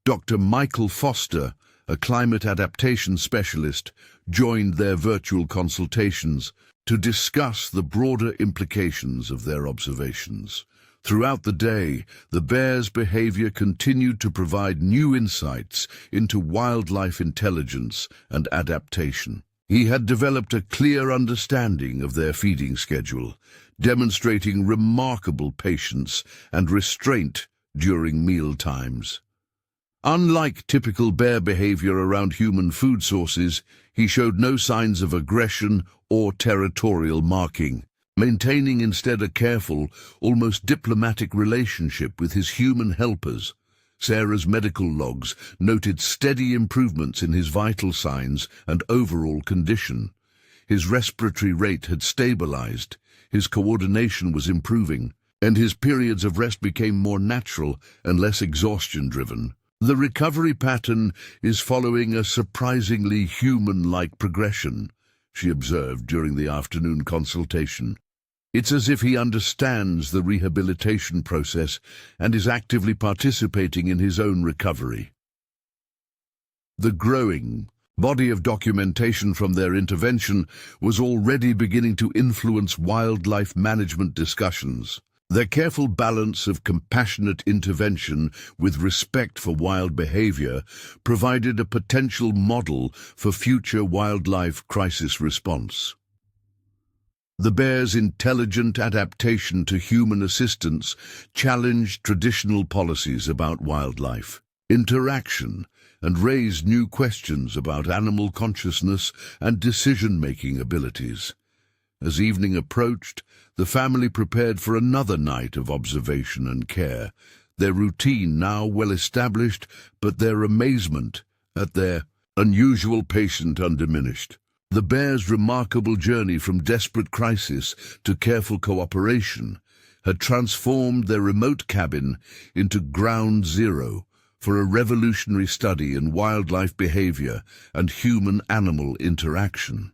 Dr. Michael Foster, a climate adaptation specialist, joined their virtual consultations to discuss the broader implications of their observations. Throughout the day, the bear's behavior continued to provide new insights into wildlife intelligence and adaptation. He had developed a clear understanding of their feeding schedule, demonstrating remarkable patience and restraint during meal times. Unlike typical bear behavior around human food sources, he showed no signs of aggression or territorial marking, maintaining instead a careful, almost diplomatic relationship with his human helpers. Sarah's medical logs noted steady improvements in his vital signs and overall condition. His respiratory rate had stabilized, his coordination was improving, and his periods of rest became more natural and less exhaustion-driven. The recovery pattern is following a surprisingly human-like progression, she observed during the afternoon consultation. It's as if he understands the rehabilitation process and is actively participating in his own recovery. The growing body of documentation from their intervention was already beginning to influence wildlife management discussions. Their careful balance of compassionate intervention with respect for wild behavior provided a potential model for future wildlife crisis response. The bear's intelligent adaptation to human assistance challenged traditional policies about wildlife interaction and raised new questions about animal consciousness and decision-making abilities. As evening approached, the family prepared for another night of observation and care, their routine now well established, but their amazement at their unusual patience undiminished. The bear's remarkable journey from desperate crisis to careful cooperation had transformed their remote cabin into ground zero for a revolutionary study in wildlife behavior and human-animal interaction.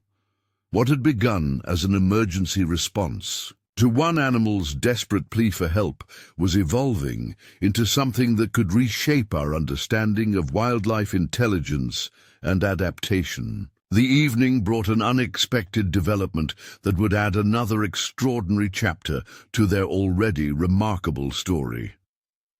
What had begun as an emergency response to one animal's desperate plea for help was evolving into something that could reshape our understanding of wildlife intelligence and adaptation. The evening brought an unexpected development that would add another extraordinary chapter to their already remarkable story.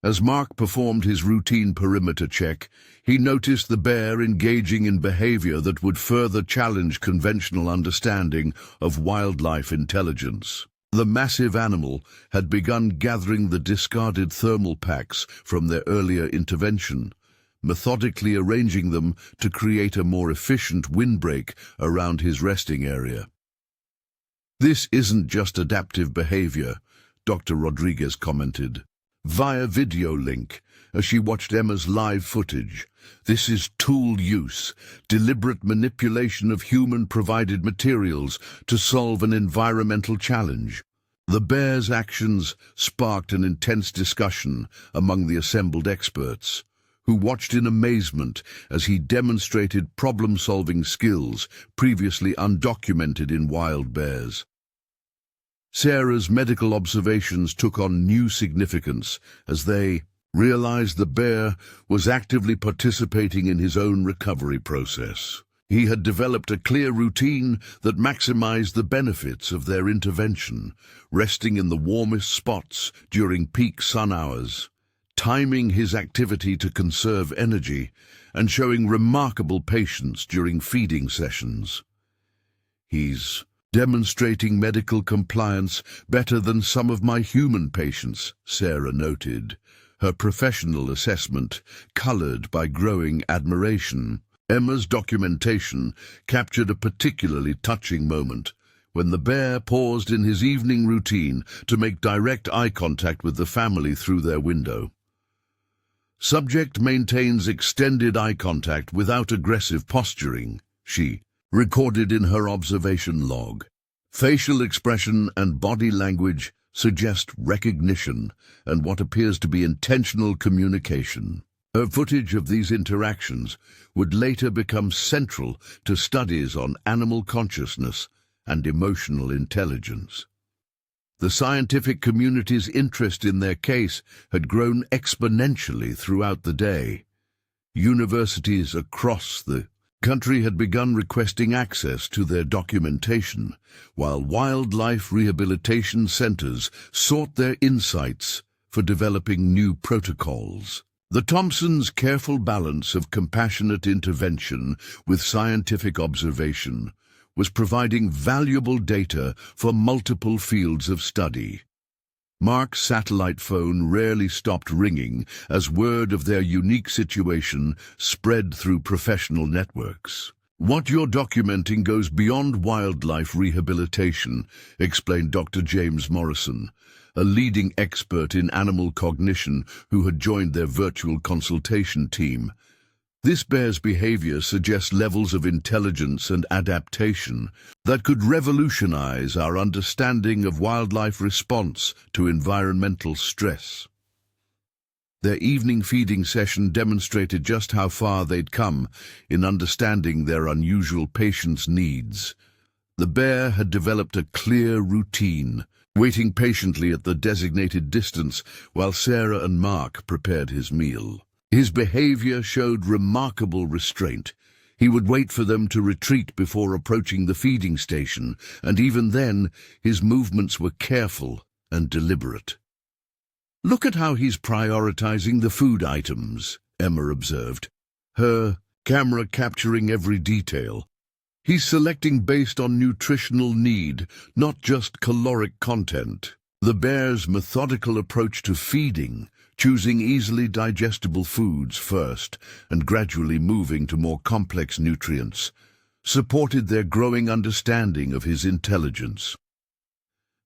As Mark performed his routine perimeter check, he noticed the bear engaging in behavior that would further challenge conventional understanding of wildlife intelligence. The massive animal had begun gathering the discarded thermal packs from their earlier intervention, methodically arranging them to create a more efficient windbreak around his resting area. "This isn't just adaptive behavior," Dr. Rodriguez commented, via video link, as she watched Emma's live footage. "This is tool use, deliberate manipulation of human-provided materials to solve an environmental challenge." The bear's actions sparked an intense discussion among the assembled experts, who watched in amazement as he demonstrated problem-solving skills previously undocumented in wild bears. Sarah's medical observations took on new significance as they realized the bear was actively participating in his own recovery process. He had developed a clear routine that maximized the benefits of their intervention, resting in the warmest spots during peak sun hours, timing his activity to conserve energy, and showing remarkable patience during feeding sessions. "He's demonstrating medical compliance better than some of my human patients," Sarah noted, her professional assessment colored by growing admiration. Emma's documentation captured a particularly touching moment when the bear paused in his evening routine to make direct eye contact with the family through their window. "Subject maintains extended eye contact without aggressive posturing," she recorded in her observation log. "Facial expression and body language suggest recognition and what appears to be intentional communication. Her footage of these interactions would later become central to studies on animal consciousness and emotional intelligence. The scientific community's interest in their case had grown exponentially throughout the day. Universities across the country had begun requesting access to their documentation, while wildlife rehabilitation centers sought their insights for developing new protocols. The Thompsons' careful balance of compassionate intervention with scientific observation was providing valuable data for multiple fields of study. Mark's satellite phone rarely stopped ringing as word of their unique situation spread through professional networks. "What you're documenting goes beyond wildlife rehabilitation," explained Dr. James Morrison, a leading expert in animal cognition who had joined their virtual consultation team. "This bear's behavior suggests levels of intelligence and adaptation that could revolutionize our understanding of wildlife response to environmental stress." Their evening feeding session demonstrated just how far they'd come in understanding their unusual patient's needs. The bear had developed a clear routine, waiting patiently at the designated distance while Sarah and Mark prepared his meal. His behavior showed remarkable restraint. He would wait for them to retreat before approaching the feeding station, and even then, his movements were careful and deliberate. "Look at how he's prioritizing the food items," Emma observed, her camera capturing every detail. "He's selecting based on nutritional need, not just caloric content." The bear's methodical approach to feeding, choosing easily digestible foods first and gradually moving to more complex nutrients, supported their growing understanding of his intelligence.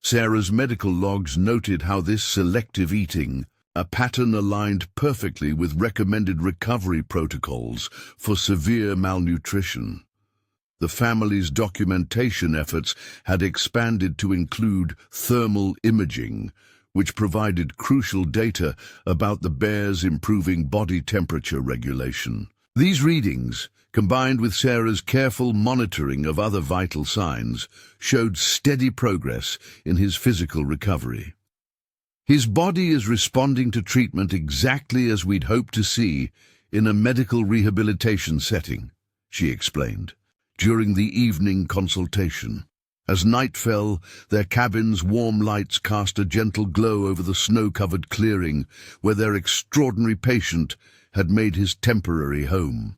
Sarah's medical logs noted how this selective eating, a pattern aligned perfectly with recommended recovery protocols for severe malnutrition. The family's documentation efforts had expanded to include thermal imaging, which provided crucial data about the bear's improving body temperature regulation. These readings, combined with Sarah's careful monitoring of other vital signs, showed steady progress in his physical recovery. "His body is responding to treatment exactly as we'd hoped to see in a medical rehabilitation setting," she explained, during the evening consultation. As night fell, their cabin's warm lights cast a gentle glow over the snow-covered clearing where their extraordinary patient had made his temporary home.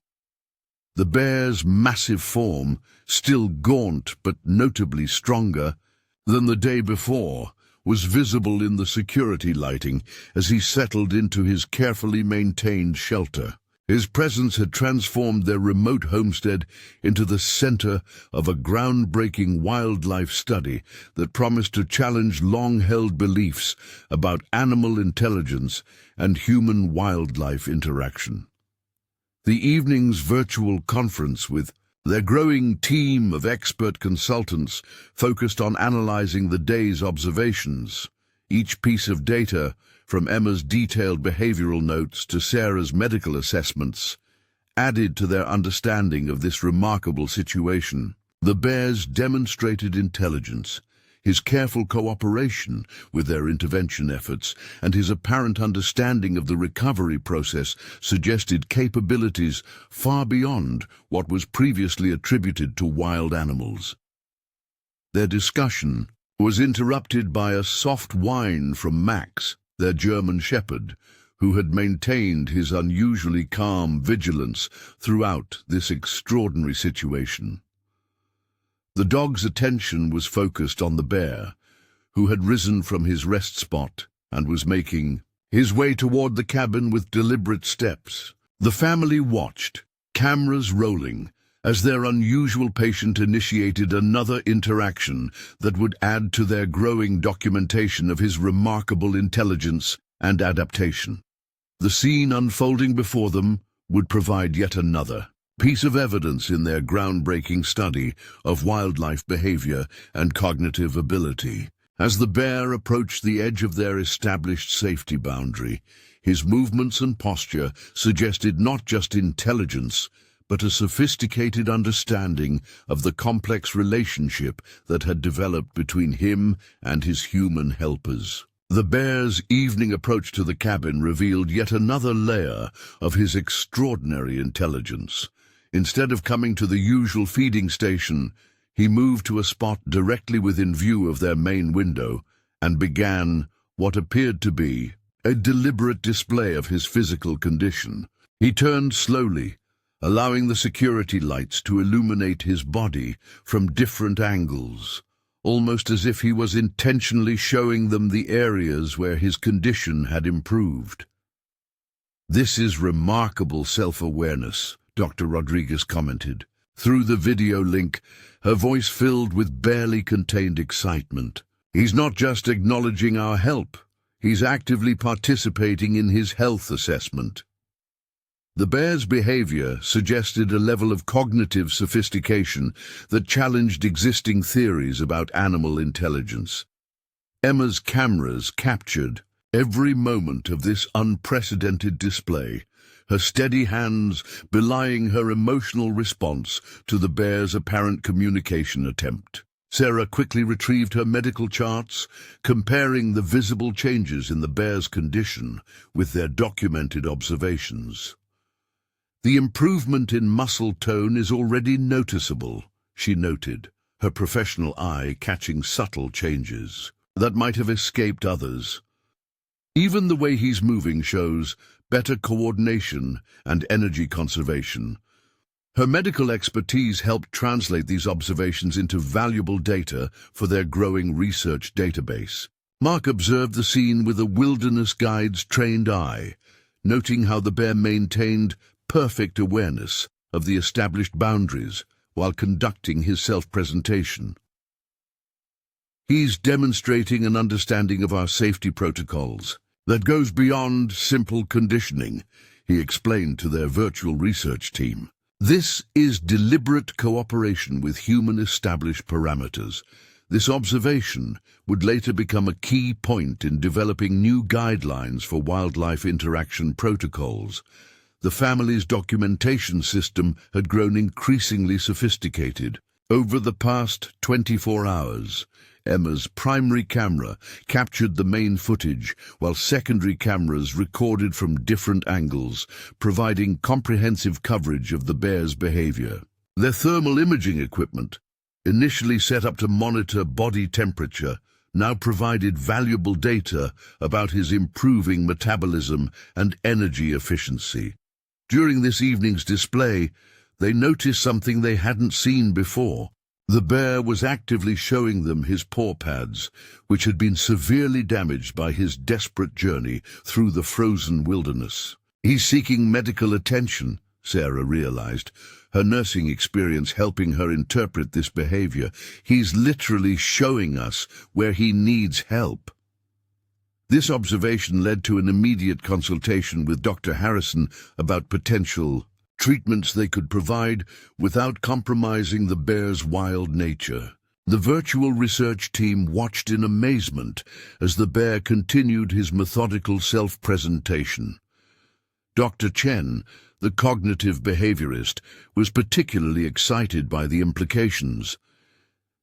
The bear's massive form, still gaunt but notably stronger than the day before, was visible in the security lighting as he settled into his carefully maintained shelter. His presence had transformed their remote homestead into the center of a groundbreaking wildlife study that promised to challenge long-held beliefs about animal intelligence and human-wildlife interaction. The evening's virtual conference with their growing team of expert consultants focused on analyzing the day's observations. Each piece of data, from Emma's detailed behavioral notes to Sarah's medical assessments, added to their understanding of this remarkable situation. The bear's demonstrated intelligence, his careful cooperation with their intervention efforts, and his apparent understanding of the recovery process suggested capabilities far beyond what was previously attributed to wild animals. Their discussion was interrupted by a soft whine from Max, their German shepherd, who had maintained his unusually calm vigilance throughout this extraordinary situation. The dog's attention was focused on the bear, who had risen from his rest spot and was making his way toward the cabin with deliberate steps. The family watched, cameras rolling, as their unusual patient initiated another interaction that would add to their growing documentation of his remarkable intelligence and adaptation. The scene unfolding before them would provide yet another piece of evidence in their groundbreaking study of wildlife behavior and cognitive ability. As the bear approached the edge of their established safety boundary, his movements and posture suggested not just intelligence, but a sophisticated understanding of the complex relationship that had developed between him and his human helpers. The bear's evening approach to the cabin revealed yet another layer of his extraordinary intelligence. Instead of coming to the usual feeding station, he moved to a spot directly within view of their main window and began what appeared to be a deliberate display of his physical condition. He turned slowly, allowing the security lights to illuminate his body from different angles, almost as if he was intentionally showing them the areas where his condition had improved. "This is remarkable self-awareness," Dr. Rodriguez commented. Through the video link, her voice filled with barely contained excitement. "He's not just acknowledging our help, he's actively participating in his health assessment." The bear's behavior suggested a level of cognitive sophistication that challenged existing theories about animal intelligence. Emma's cameras captured every moment of this unprecedented display, her steady hands belying her emotional response to the bear's apparent communication attempt. Sarah quickly retrieved her medical charts, comparing the visible changes in the bear's condition with their documented observations. "The improvement in muscle tone is already noticeable," she noted, her professional eye catching subtle changes that might have escaped others. "Even the way he's moving shows better coordination and energy conservation." Her medical expertise helped translate these observations into valuable data for their growing research database. Mark observed the scene with a wilderness guide's trained eye, noting how the bear maintained perfect awareness of the established boundaries while conducting his self-presentation. "He's demonstrating an understanding of our safety protocols that goes beyond simple conditioning," he explained to their virtual research team. "This is deliberate cooperation with human-established parameters." This observation would later become a key point in developing new guidelines for wildlife interaction protocols. The family's documentation system had grown increasingly sophisticated. Over the past 24 hours, Emma's primary camera captured the main footage, while secondary cameras recorded from different angles, providing comprehensive coverage of the bear's behavior. Their thermal imaging equipment, initially set up to monitor body temperature, now provided valuable data about his improving metabolism and energy efficiency. During this evening's display, they noticed something they hadn't seen before. The bear was actively showing them his paw pads, which had been severely damaged by his desperate journey through the frozen wilderness. "He's seeking medical attention," Sarah realized, her nursing experience helping her interpret this behavior. "He's literally showing us where he needs help." This observation led to an immediate consultation with Dr. Harrison about potential treatments they could provide without compromising the bear's wild nature. The virtual research team watched in amazement as the bear continued his methodical self-presentation. Dr. Chen, the cognitive behaviorist, was particularly excited by the implications.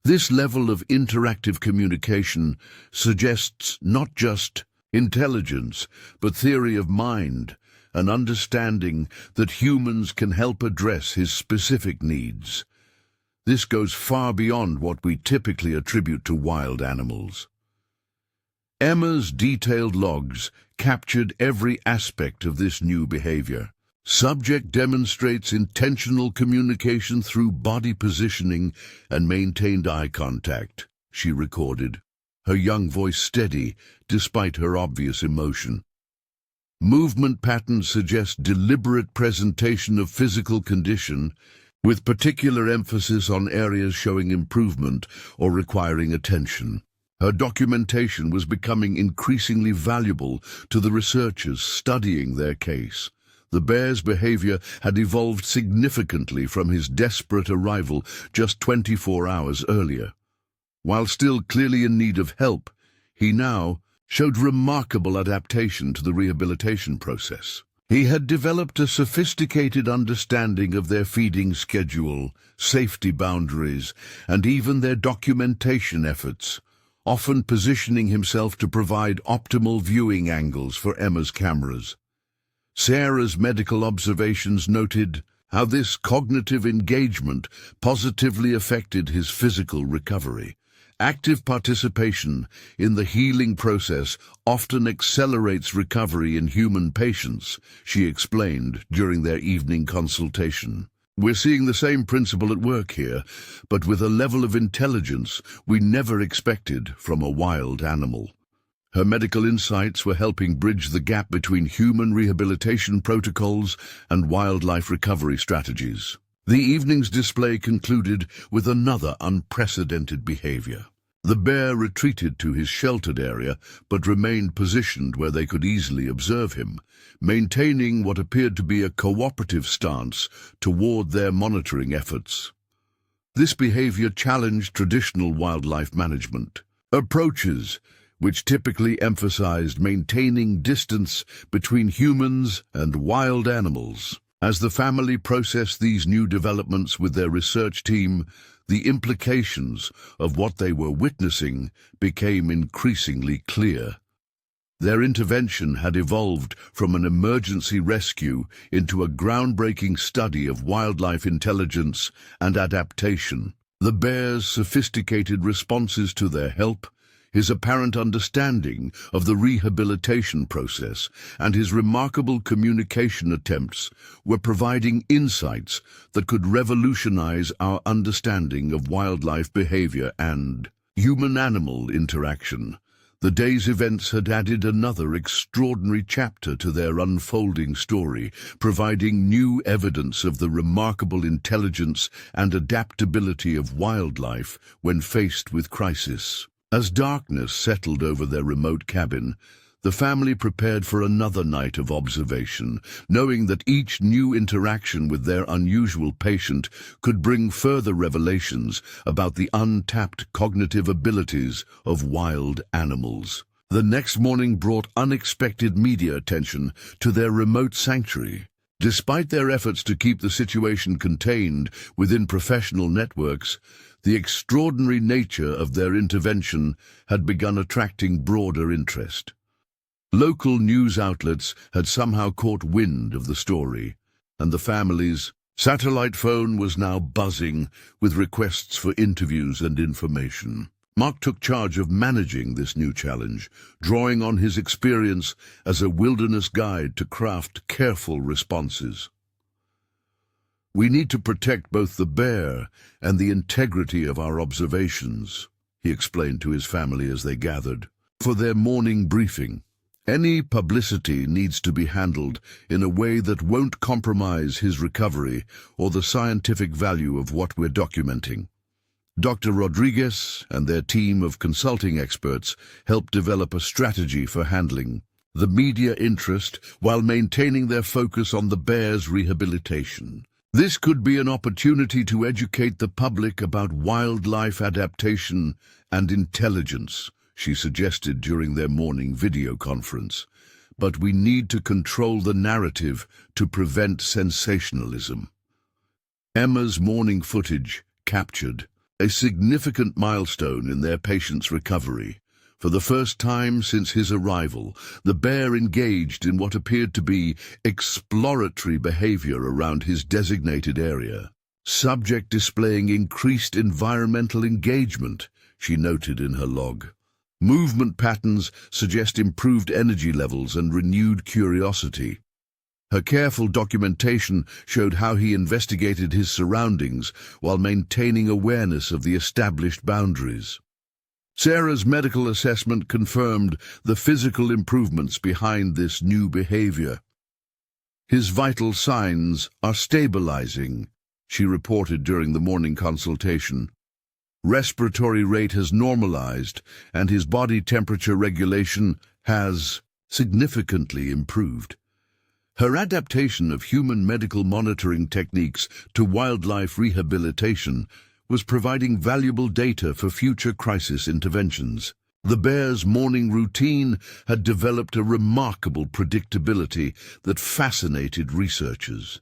This level of interactive communication suggests not just intelligence, but theory of mind, an understanding that humans can help address his specific needs. This goes far beyond what we typically attribute to wild animals. Emma's detailed logs captured every aspect of this new behavior. "Subject demonstrates intentional communication through body positioning and maintained eye contact," she recorded, her young voice steady despite her obvious emotion. "Movement patterns suggest deliberate presentation of physical condition, with particular emphasis on areas showing improvement or requiring attention." Her documentation was becoming increasingly valuable to the researchers studying their case. The bear's behavior had evolved significantly from his desperate arrival just 24 hours earlier. While still clearly in need of help, he now showed remarkable adaptation to the rehabilitation process. He had developed a sophisticated understanding of their feeding schedule, safety boundaries, and even their documentation efforts, often positioning himself to provide optimal viewing angles for Emma's cameras. Sarah's medical observations noted how this cognitive engagement positively affected his physical recovery. Active participation in the healing process often accelerates recovery in human patients, she explained during their evening consultation. We're seeing the same principle at work here, but with a level of intelligence we never expected from a wild animal. Her medical insights were helping bridge the gap between human rehabilitation protocols and wildlife recovery strategies. The evening's display concluded with another unprecedented behavior. The bear retreated to his sheltered area, but remained positioned where they could easily observe him, maintaining what appeared to be a cooperative stance toward their monitoring efforts. This behavior challenged traditional wildlife management approaches, which typically emphasized maintaining distance between humans and wild animals. As the family processed these new developments with their research team, the implications of what they were witnessing became increasingly clear. Their intervention had evolved from an emergency rescue into a groundbreaking study of wildlife intelligence and adaptation. The bear's sophisticated responses to their help, his apparent understanding of the rehabilitation process, and his remarkable communication attempts were providing insights that could revolutionize our understanding of wildlife behavior and human-animal interaction. The day's events had added another extraordinary chapter to their unfolding story, providing new evidence of the remarkable intelligence and adaptability of wildlife when faced with crisis. As darkness settled over their remote cabin, the family prepared for another night of observation, knowing that each new interaction with their unusual patient could bring further revelations about the untapped cognitive abilities of wild animals. The next morning brought unexpected media attention to their remote sanctuary. Despite their efforts to keep the situation contained within professional networks, the extraordinary nature of their intervention had begun attracting broader interest. Local news outlets had somehow caught wind of the story, and the family's satellite phone was now buzzing with requests for interviews and information. Mark took charge of managing this new challenge, drawing on his experience as a wilderness guide to craft careful responses. "We need to protect both the bear and the integrity of our observations," he explained to his family as they gathered for their morning briefing. "Any publicity needs to be handled in a way that won't compromise his recovery or the scientific value of what we're documenting." Dr. Rodriguez and their team of consulting experts helped develop a strategy for handling the media interest while maintaining their focus on the bear's rehabilitation. This could be an opportunity to educate the public about wildlife adaptation and intelligence, she suggested during their morning video conference. But we need to control the narrative to prevent sensationalism. Emma's morning footage captured a significant milestone in their patient's recovery. For the first time since his arrival, the bear engaged in what appeared to be exploratory behavior around his designated area. Subject displaying increased environmental engagement, she noted in her log. Movement patterns suggest improved energy levels and renewed curiosity. Her careful documentation showed how he investigated his surroundings while maintaining awareness of the established boundaries. Sarah's medical assessment confirmed the physical improvements behind this new behavior. "His vital signs are stabilizing," she reported during the morning consultation. "Respiratory rate has normalized, and his body temperature regulation has significantly improved." Her adaptation of human medical monitoring techniques to wildlife rehabilitation was providing valuable data for future crisis interventions. The bear's morning routine had developed a remarkable predictability that fascinated researchers.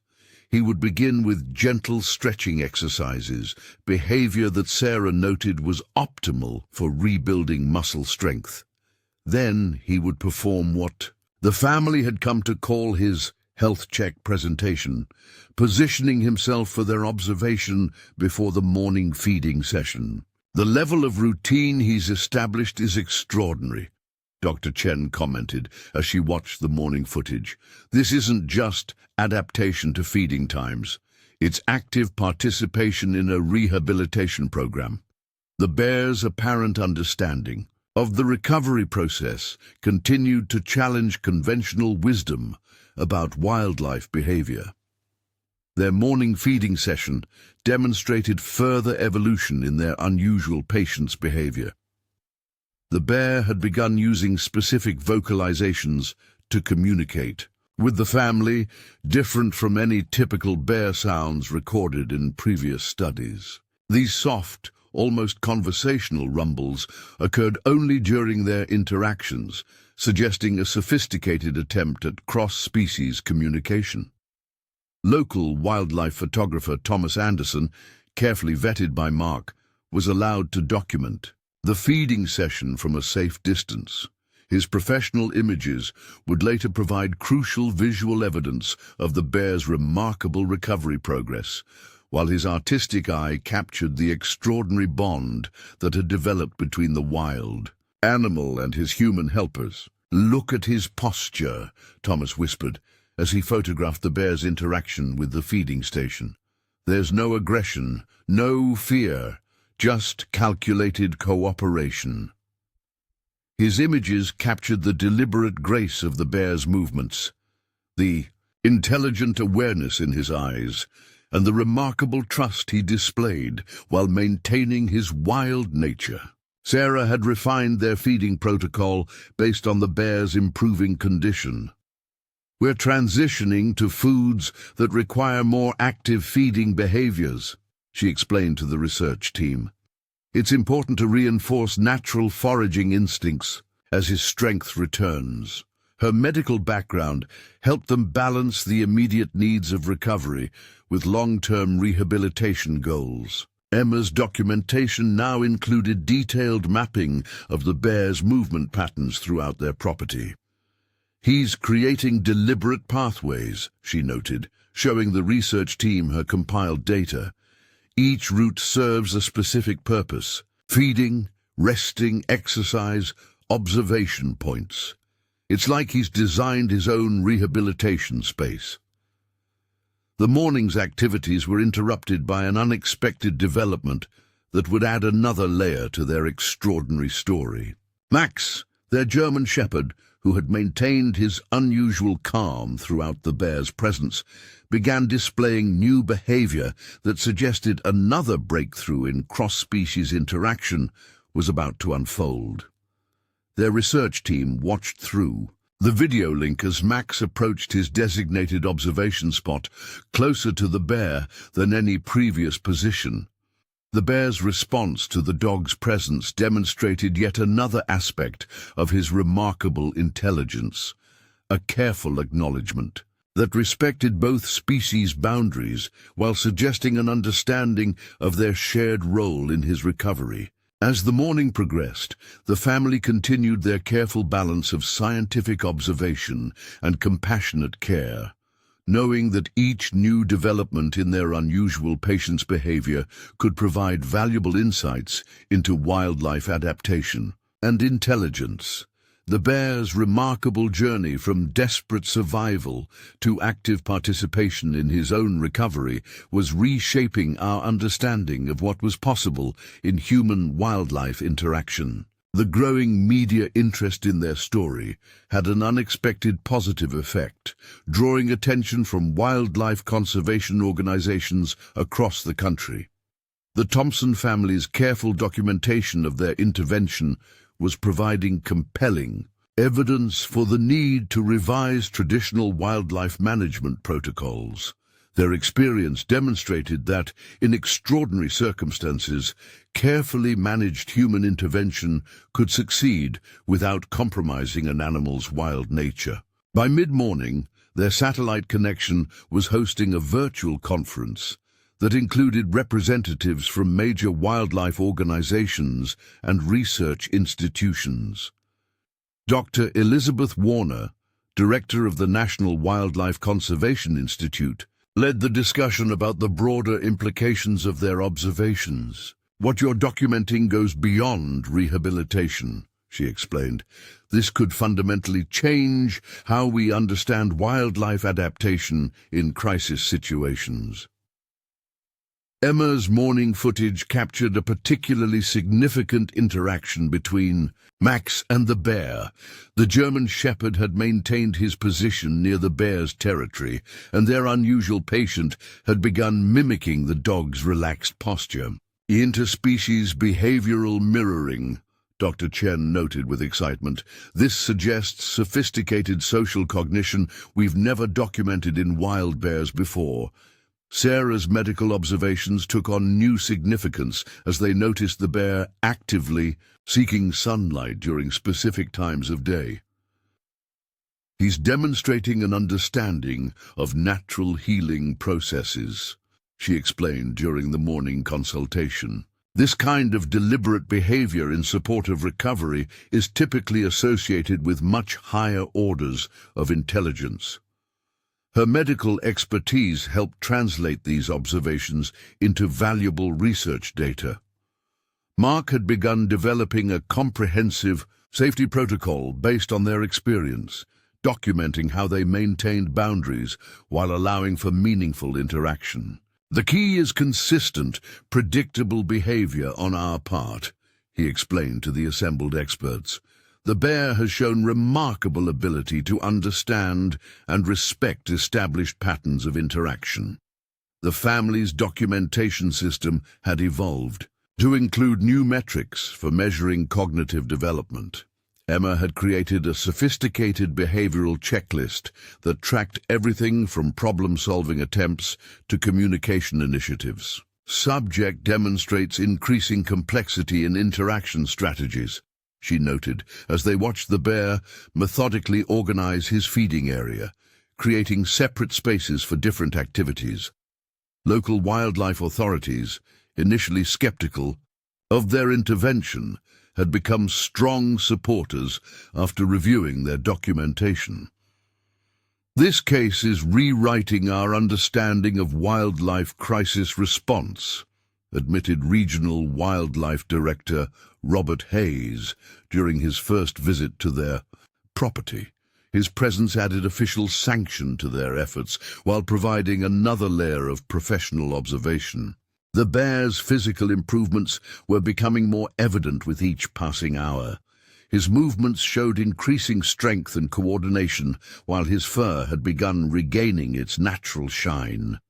He would begin with gentle stretching exercises, behavior that Sarah noted was optimal for rebuilding muscle strength. Then he would perform what the family had come to call his health check presentation, positioning himself for their observation before the morning feeding session. "The level of routine he's established is extraordinary," Dr. Chen commented as she watched the morning footage. "This isn't just adaptation to feeding times. It's active participation in a rehabilitation program." The bear's apparent understanding of the recovery process continued to challenge conventional wisdom about wildlife behavior. Their morning feeding session demonstrated further evolution in their unusual patience behavior. The bear had begun using specific vocalizations to communicate with the family, different from any typical bear sounds recorded in previous studies. These soft, almost conversational rumbles occurred only during their interactions, suggesting a sophisticated attempt at cross-species communication. Local wildlife photographer Thomas Anderson, carefully vetted by Mark, was allowed to document the feeding session from a safe distance. His professional images would later provide crucial visual evidence of the bear's remarkable recovery progress, while his artistic eye captured the extraordinary bond that had developed between the wild animal and his human helpers. "Look at his posture," Thomas whispered, as he photographed the bear's interaction with the feeding station. "There's no aggression, no fear, just calculated cooperation." His images captured the deliberate grace of the bear's movements, the intelligent awareness in his eyes, and the remarkable trust he displayed while maintaining his wild nature. Sarah had refined their feeding protocol based on the bear's improving condition. "We're transitioning to foods that require more active feeding behaviors," she explained to the research team. "It's important to reinforce natural foraging instincts as his strength returns." Her medical background helped them balance the immediate needs of recovery with long-term rehabilitation goals. Emma's documentation now included detailed mapping of the bear's movement patterns throughout their property. "He's creating deliberate pathways," she noted, showing the research team her compiled data. "Each route serves a specific purpose: feeding, resting, exercise, observation points. It's like he's designed his own rehabilitation space." The morning's activities were interrupted by an unexpected development that would add another layer to their extraordinary story. Max, their German shepherd, who had maintained his unusual calm throughout the bear's presence, began displaying new behavior that suggested another breakthrough in cross-species interaction was about to unfold. Their research team watched through the video link as Max approached his designated observation spot, closer to the bear than any previous position. The bear's response to the dog's presence demonstrated yet another aspect of his remarkable intelligence, a careful acknowledgement that respected both species' boundaries while suggesting an understanding of their shared role in his recovery. As the morning progressed, the family continued their careful balance of scientific observation and compassionate care, knowing that each new development in their unusual patient's behavior could provide valuable insights into wildlife adaptation and intelligence. The bear's remarkable journey from desperate survival to active participation in his own recovery was reshaping our understanding of what was possible in human-wildlife interaction. The growing media interest in their story had an unexpected positive effect, drawing attention from wildlife conservation organizations across the country. The Thompson family's careful documentation of their intervention was providing compelling evidence for the need to revise traditional wildlife management protocols. Their experience demonstrated that, in extraordinary circumstances, carefully managed human intervention could succeed without compromising an animal's wild nature. By mid-morning, their satellite connection was hosting a virtual conference that included representatives from major wildlife organizations and research institutions. Dr. Elizabeth Warner, director of the National Wildlife Conservation Institute, led the discussion about the broader implications of their observations. "What you're documenting goes beyond rehabilitation," she explained. "This could fundamentally change how we understand wildlife adaptation in crisis situations." Emma's morning footage captured a particularly significant interaction between Max and the bear. The German shepherd had maintained his position near the bear's territory, and their unusual patient had begun mimicking the dog's relaxed posture. Interspecies behavioral mirroring, Dr. Chen noted with excitement. "This suggests sophisticated social cognition we've never documented in wild bears before." Sarah's medical observations took on new significance as they noticed the bear actively seeking sunlight during specific times of day. "He's demonstrating an understanding of natural healing processes," she explained during the morning consultation. "This kind of deliberate behavior in support of recovery is typically associated with much higher orders of intelligence." Her medical expertise helped translate these observations into valuable research data. Mark had begun developing a comprehensive safety protocol based on their experience, documenting how they maintained boundaries while allowing for meaningful interaction. "The key is consistent, predictable behavior on our part," he explained to the assembled experts. "The bear has shown remarkable ability to understand and respect established patterns of interaction." The family's documentation system had evolved to include new metrics for measuring cognitive development. Emma had created a sophisticated behavioral checklist that tracked everything from problem-solving attempts to communication initiatives. "Subject demonstrates increasing complexity in interaction strategies," she noted, as they watched the bear methodically organize his feeding area, creating separate spaces for different activities. Local wildlife authorities, initially skeptical of their intervention, had become strong supporters after reviewing their documentation. "This case is rewriting our understanding of wildlife crisis response," admitted Regional Wildlife Director Robert Hayes during his first visit to their property. His presence added official sanction to their efforts while providing another layer of professional observation. The bear's physical improvements were becoming more evident with each passing hour. His movements showed increasing strength and coordination, while his fur had begun regaining its natural shine.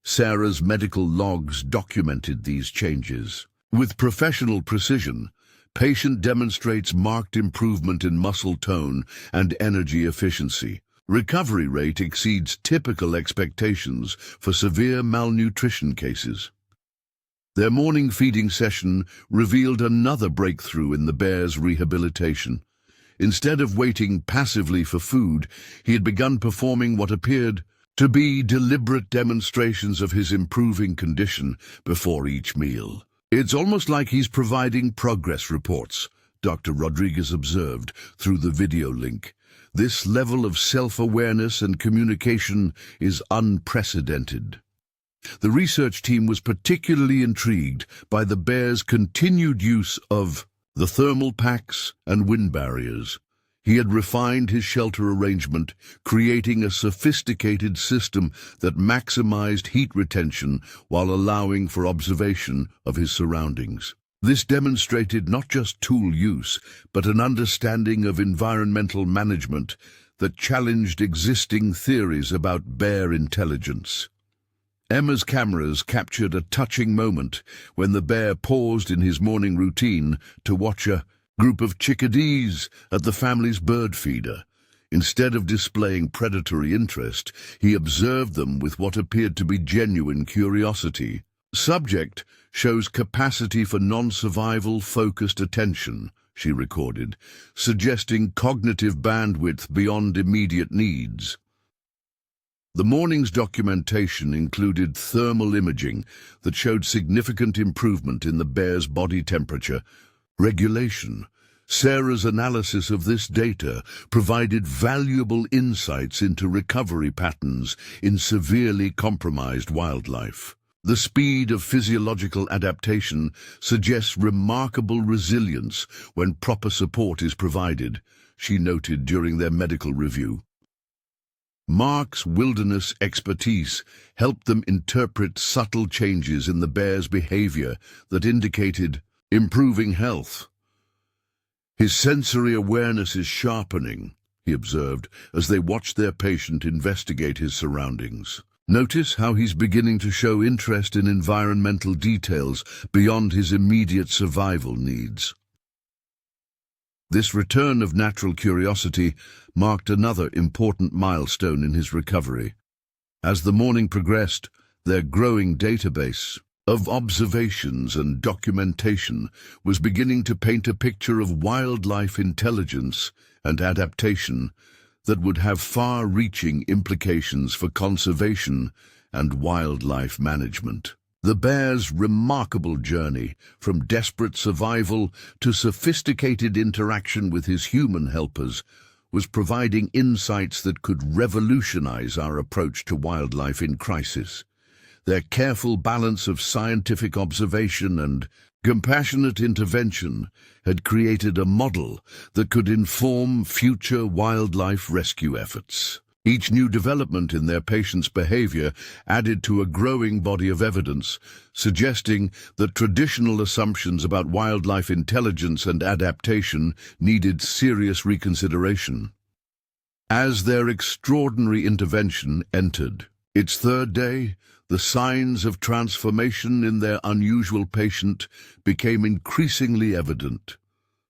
Sarah's medical logs documented these changes. With professional precision, patient demonstrates marked improvement in muscle tone and energy efficiency. Recovery rate exceeds typical expectations for severe malnutrition cases. Their morning feeding session revealed another breakthrough in the bear's rehabilitation. Instead of waiting passively for food, he had begun performing what appeared to be deliberate demonstrations of his improving condition before each meal. "It's almost like he's providing progress reports," Dr. Rodriguez observed through the video link. "This level of self-awareness and communication is unprecedented." The research team was particularly intrigued by the bear's continued use of the thermal packs and wind barriers. He had refined his shelter arrangement, creating a sophisticated system that maximized heat retention while allowing for observation of his surroundings. This demonstrated not just tool use, but an understanding of environmental management that challenged existing theories about bear intelligence. Emma's cameras captured a touching moment when the bear paused in his morning routine to watch a group of chickadees at the family's bird feeder. Instead of displaying predatory interest, he observed them with what appeared to be genuine curiosity. Subject shows capacity for non-survival focused attention, she recorded, suggesting cognitive bandwidth beyond immediate needs. The morning's documentation included thermal imaging that showed significant improvement in the bear's body temperature regulation. Sarah's analysis of this data provided valuable insights into recovery patterns in severely compromised wildlife. The speed of physiological adaptation suggests remarkable resilience when proper support is provided, she noted during their medical review. Mark's wilderness expertise helped them interpret subtle changes in the bear's behavior that indicated improving health. His sensory awareness is sharpening, he observed, as they watched their patient investigate his surroundings. Notice how he's beginning to show interest in environmental details beyond his immediate survival needs. This return of natural curiosity marked another important milestone in his recovery. As the morning progressed, their growing database of observations and documentation was beginning to paint a picture of wildlife intelligence and adaptation that would have far-reaching implications for conservation and wildlife management. The bear's remarkable journey from desperate survival to sophisticated interaction with his human helpers was providing insights that could revolutionize our approach to wildlife in crisis. Their careful balance of scientific observation and compassionate intervention had created a model that could inform future wildlife rescue efforts. Each new development in their patients' behavior added to a growing body of evidence, suggesting that traditional assumptions about wildlife intelligence and adaptation needed serious reconsideration. As their extraordinary intervention entered its third day, the signs of transformation in their unusual patient became increasingly evident.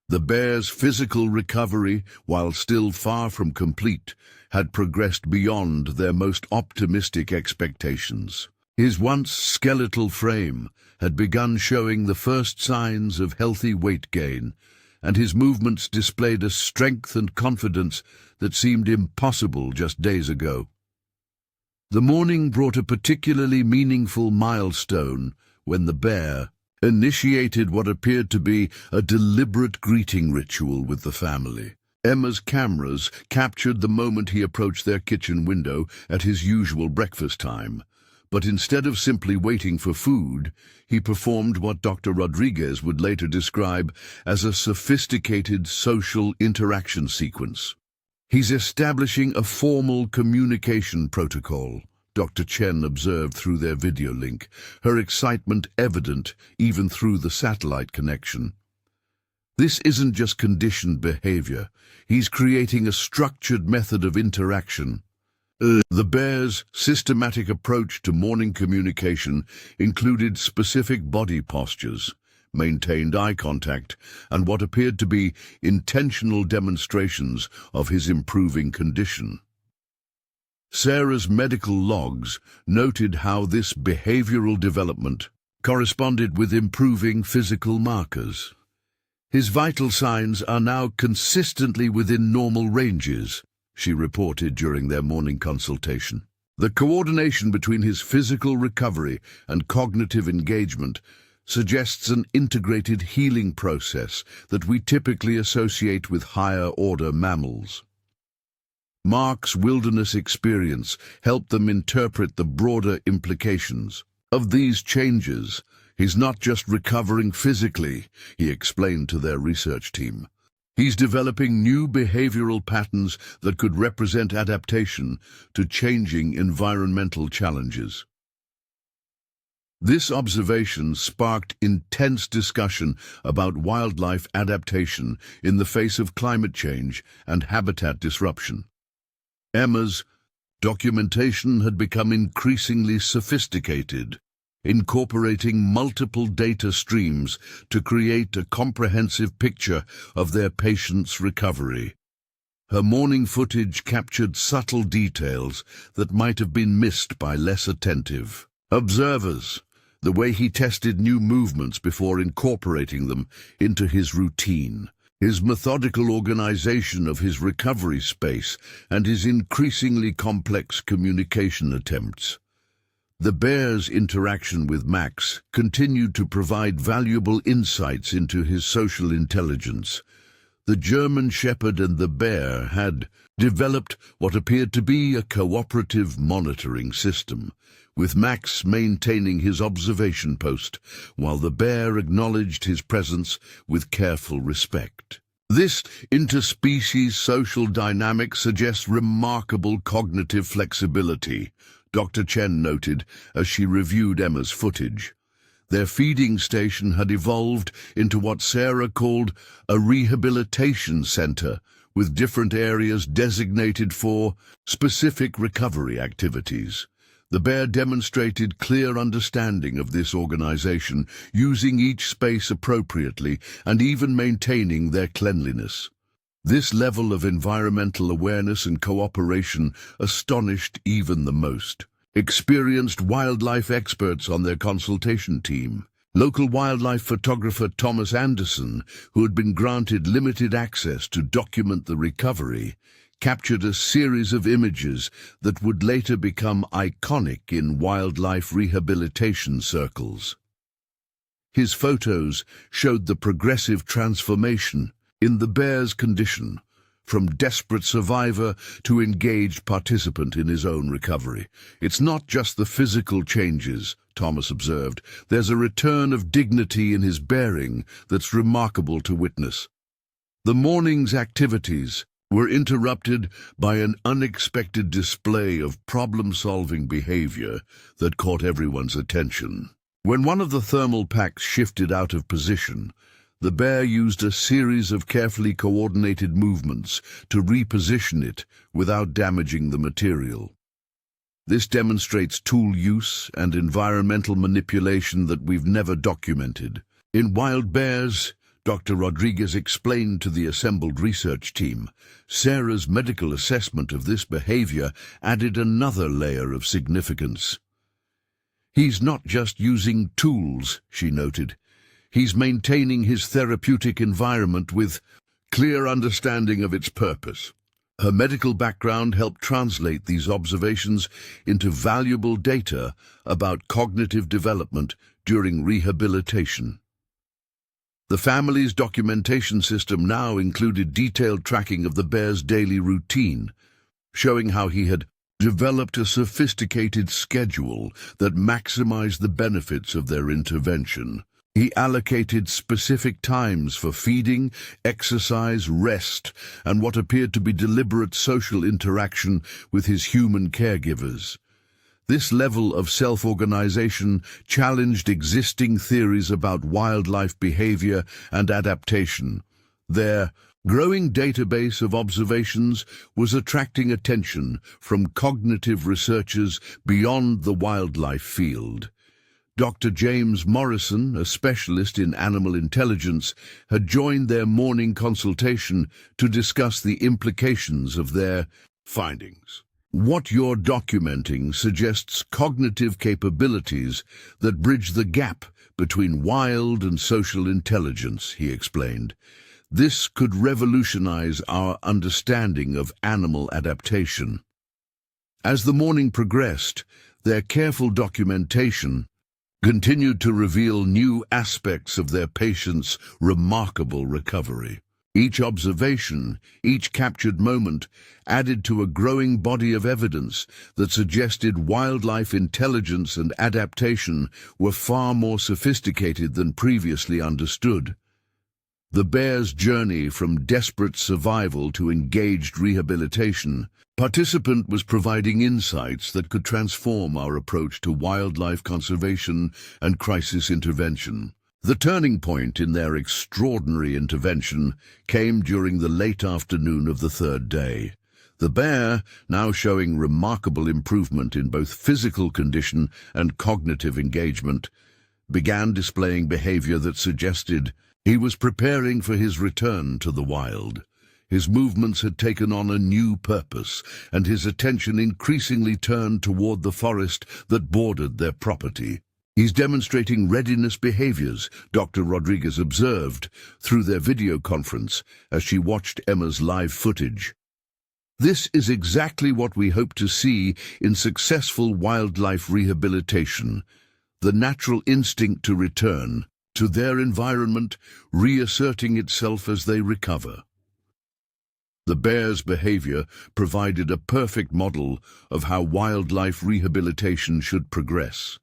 The bear's physical recovery, while still far from complete, had progressed beyond their most optimistic expectations. His once skeletal frame had begun showing the first signs of healthy weight gain, and his movements displayed a strength and confidence that seemed impossible just days ago. The morning brought a particularly meaningful milestone when the bear initiated what appeared to be a deliberate greeting ritual with the family. Emma's cameras captured the moment he approached their kitchen window at his usual breakfast time, but instead of simply waiting for food, he performed what Dr. Rodriguez would later describe as a sophisticated social interaction sequence. He's establishing a formal communication protocol, Dr. Chen observed through their video link, her excitement evident even through the satellite connection. This isn't just conditioned behavior. He's creating a structured method of interaction. The bear's systematic approach to morning communication included specific body postures, maintained eye contact, and what appeared to be intentional demonstrations of his improving condition. Sarah's medical logs noted how this behavioral development corresponded with improving physical markers. His vital signs are now consistently within normal ranges, she reported during their morning consultation. The coordination between his physical recovery and cognitive engagement suggests an integrated healing process that we typically associate with higher-order mammals. Mark's wilderness experience helped them interpret the broader implications of these changes. He's not just recovering physically, he explained to their research team. He's developing new behavioral patterns that could represent adaptation to changing environmental challenges. This observation sparked intense discussion about wildlife adaptation in the face of climate change and habitat disruption. Emma's documentation had become increasingly sophisticated, incorporating multiple data streams to create a comprehensive picture of their patient's recovery. Her morning footage captured subtle details that might have been missed by less attentive observers. The way he tested new movements before incorporating them into his routine, his methodical organization of his recovery space, and his increasingly complex communication attempts. The bear's interaction with Max continued to provide valuable insights into his social intelligence. The German Shepherd and the bear had developed what appeared to be a cooperative monitoring system, with Max maintaining his observation post, while the bear acknowledged his presence with careful respect. This interspecies social dynamic suggests remarkable cognitive flexibility, Dr. Chen noted as she reviewed Emma's footage. Their feeding station had evolved into what Sarah called a rehabilitation center, with different areas designated for specific recovery activities. The bear demonstrated clear understanding of this organization, using each space appropriately and even maintaining their cleanliness. This level of environmental awareness and cooperation astonished even the most experienced wildlife experts on their consultation team. Local wildlife photographer Thomas Anderson, who had been granted limited access to document the recovery, captured a series of images that would later become iconic in wildlife rehabilitation circles. His photos showed the progressive transformation in the bear's condition, from desperate survivor to engaged participant in his own recovery. It's not just the physical changes, Thomas observed. There's a return of dignity in his bearing that's remarkable to witness. The morning's activities were interrupted by an unexpected display of problem-solving behavior that caught everyone's attention. When one of the thermal packs shifted out of position, the bear used a series of carefully coordinated movements to reposition it without damaging the material. This demonstrates tool use and environmental manipulation that we've never documented. In wild bears, Dr. Rodriguez explained to the assembled research team, Sarah's medical assessment of this behavior added another layer of significance. He's not just using tools, she noted. He's maintaining his therapeutic environment with clear understanding of its purpose. Her medical background helped translate these observations into valuable data about cognitive development during rehabilitation. The family's documentation system now included detailed tracking of the bear's daily routine, showing how he had developed a sophisticated schedule that maximized the benefits of their intervention. He allocated specific times for feeding, exercise, rest, and what appeared to be deliberate social interaction with his human caregivers. This level of self-organization challenged existing theories about wildlife behavior and adaptation. Their growing database of observations was attracting attention from cognitive researchers beyond the wildlife field. Dr. James Morrison, a specialist in animal intelligence, had joined their morning consultation to discuss the implications of their findings. What you're documenting suggests cognitive capabilities that bridge the gap between wild and social intelligence, he explained. This could revolutionize our understanding of animal adaptation. As the morning progressed, their careful documentation continued to reveal new aspects of their patient's remarkable recovery. Each observation, each captured moment, added to a growing body of evidence that suggested wildlife intelligence and adaptation were far more sophisticated than previously understood. The bear's journey from desperate survival to engaged rehabilitation, participant was providing insights that could transform our approach to wildlife conservation and crisis intervention. The turning point in their extraordinary intervention came during the late afternoon of the third day. The bear, now showing remarkable improvement in both physical condition and cognitive engagement, began displaying behavior that suggested he was preparing for his return to the wild. His movements had taken on a new purpose, and his attention increasingly turned toward the forest that bordered their property. "He's demonstrating readiness behaviors," Dr. Rodriguez observed through their video conference as she watched Emma's live footage. "This is exactly what we hope to see in successful wildlife rehabilitation, the natural instinct to return to their environment, reasserting itself as they recover." The bear's behavior provided a perfect model of how wildlife rehabilitation should progress,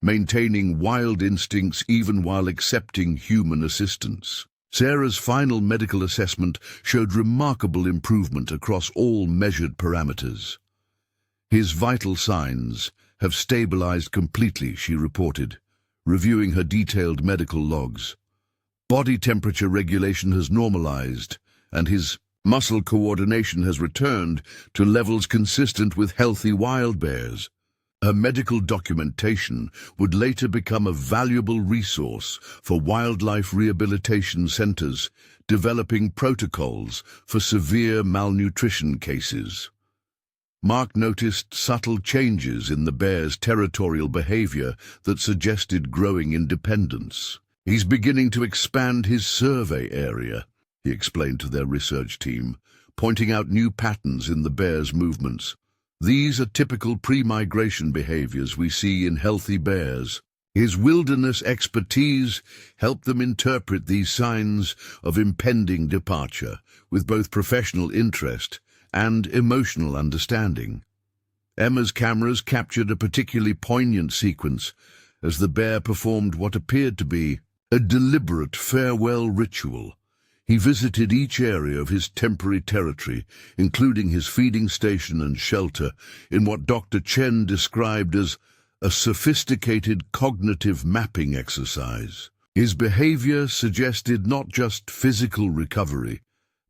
maintaining wild instincts even while accepting human assistance. Sarah's final medical assessment showed remarkable improvement across all measured parameters. "His vital signs have stabilized completely," she reported, reviewing her detailed medical logs. "Body temperature regulation has normalized, and his muscle coordination has returned to levels consistent with healthy wild bears." Her medical documentation would later become a valuable resource for wildlife rehabilitation centers, developing protocols for severe malnutrition cases. Mark noticed subtle changes in the bear's territorial behavior that suggested growing independence. "He's beginning to expand his survey area," he explained to their research team, pointing out new patterns in the bear's movements. "These are typical pre-migration behaviors we see in healthy bears." His wilderness expertise helped them interpret these signs of impending departure with both professional interest and emotional understanding. Emma's cameras captured a particularly poignant sequence as the bear performed what appeared to be a deliberate farewell ritual. He visited each area of his temporary territory, including his feeding station and shelter, in what Dr. Chen described as a sophisticated cognitive mapping exercise. His behavior suggested not just physical recovery,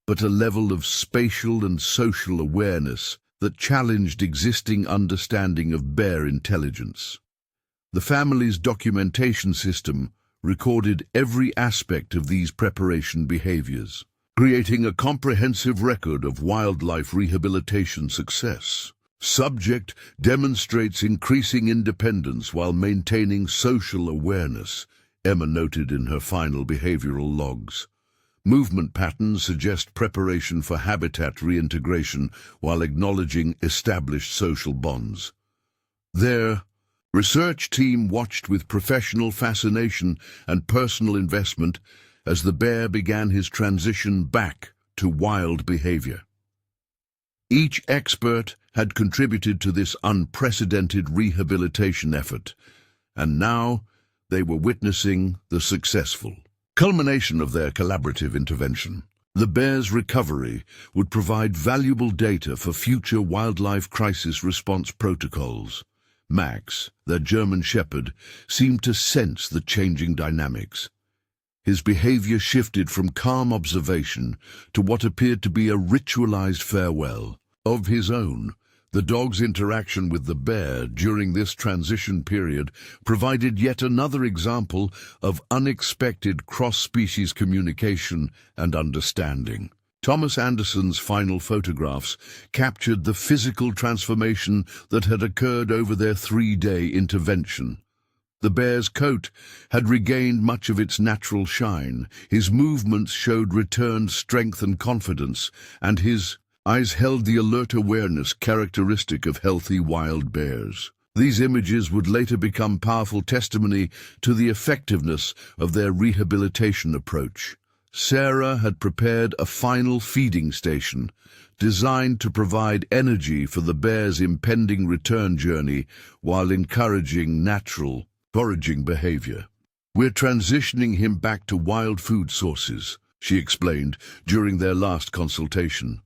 but a level of spatial and social awareness that challenged existing understanding of bear intelligence. The family's documentation system recorded every aspect of these preparation behaviors, creating a comprehensive record of wildlife rehabilitation success. "Subject demonstrates increasing independence while maintaining social awareness," Emma noted in her final behavioral logs. "Movement patterns suggest preparation for habitat reintegration while acknowledging established social bonds." Their research team watched with professional fascination and personal investment as the bear began his transition back to wild behavior. Each expert had contributed to this unprecedented rehabilitation effort, and now they were witnessing the successful culmination of their collaborative intervention. The bear's recovery would provide valuable data for future wildlife crisis response protocols. Max, their German shepherd, seemed to sense the changing dynamics. His behavior shifted from calm observation to what appeared to be a ritualized farewell. Of his own, the dog's interaction with the bear during this transition period provided yet another example of unexpected cross-species communication and understanding. Thomas Anderson's final photographs captured the physical transformation that had occurred over their 3-day intervention. The bear's coat had regained much of its natural shine, his movements showed returned strength and confidence, and his eyes held the alert awareness characteristic of healthy wild bears. These images would later become powerful testimony to the effectiveness of their rehabilitation approach. Sarah had prepared a final feeding station designed to provide energy for the bear's impending return journey while encouraging natural, foraging behavior. "We're transitioning him back to wild food sources," she explained during their last consultation.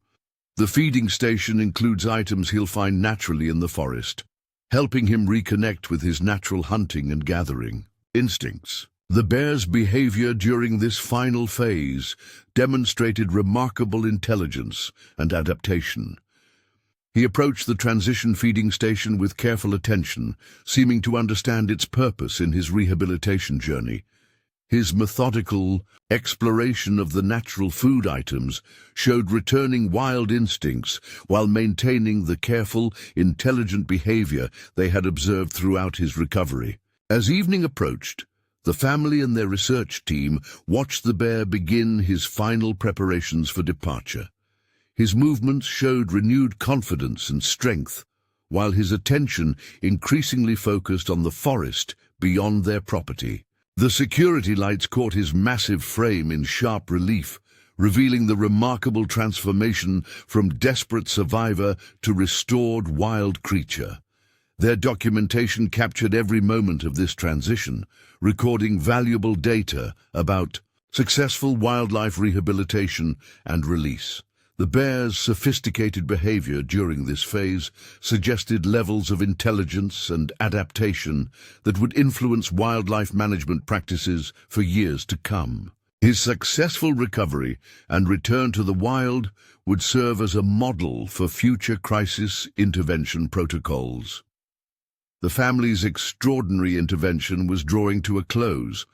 "The feeding station includes items he'll find naturally in the forest, helping him reconnect with his natural hunting and gathering instincts." The bear's behavior during this final phase demonstrated remarkable intelligence and adaptation. He approached the transition feeding station with careful attention, seeming to understand its purpose in his rehabilitation journey. His methodical exploration of the natural food items showed returning wild instincts while maintaining the careful, intelligent behavior they had observed throughout his recovery. As evening approached, the family and their research team watched the bear begin his final preparations for departure. His movements showed renewed confidence and strength, while his attention increasingly focused on the forest beyond their property. The security lights caught his massive frame in sharp relief, revealing the remarkable transformation from desperate survivor to restored wild creature. Their documentation captured every moment of this transition, recording valuable data about successful wildlife rehabilitation and release. The bear's sophisticated behavior during this phase suggested levels of intelligence and adaptation that would influence wildlife management practices for years to come. His successful recovery and return to the wild would serve as a model for future crisis intervention protocols. The family's extraordinary intervention was drawing to a close,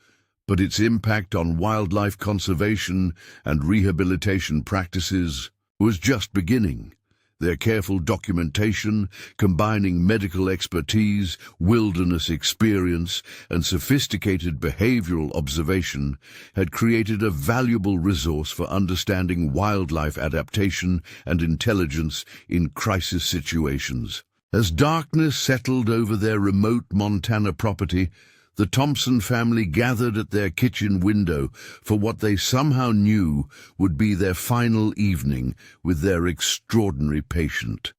but its impact on wildlife conservation and rehabilitation practices was just beginning. Their careful documentation, combining medical expertise, wilderness experience, and sophisticated behavioral observation, had created a valuable resource for understanding wildlife adaptation and intelligence in crisis situations. As darkness settled over their remote Montana property, the Thompson family gathered at their kitchen window for what they somehow knew would be their final evening with their extraordinary patient.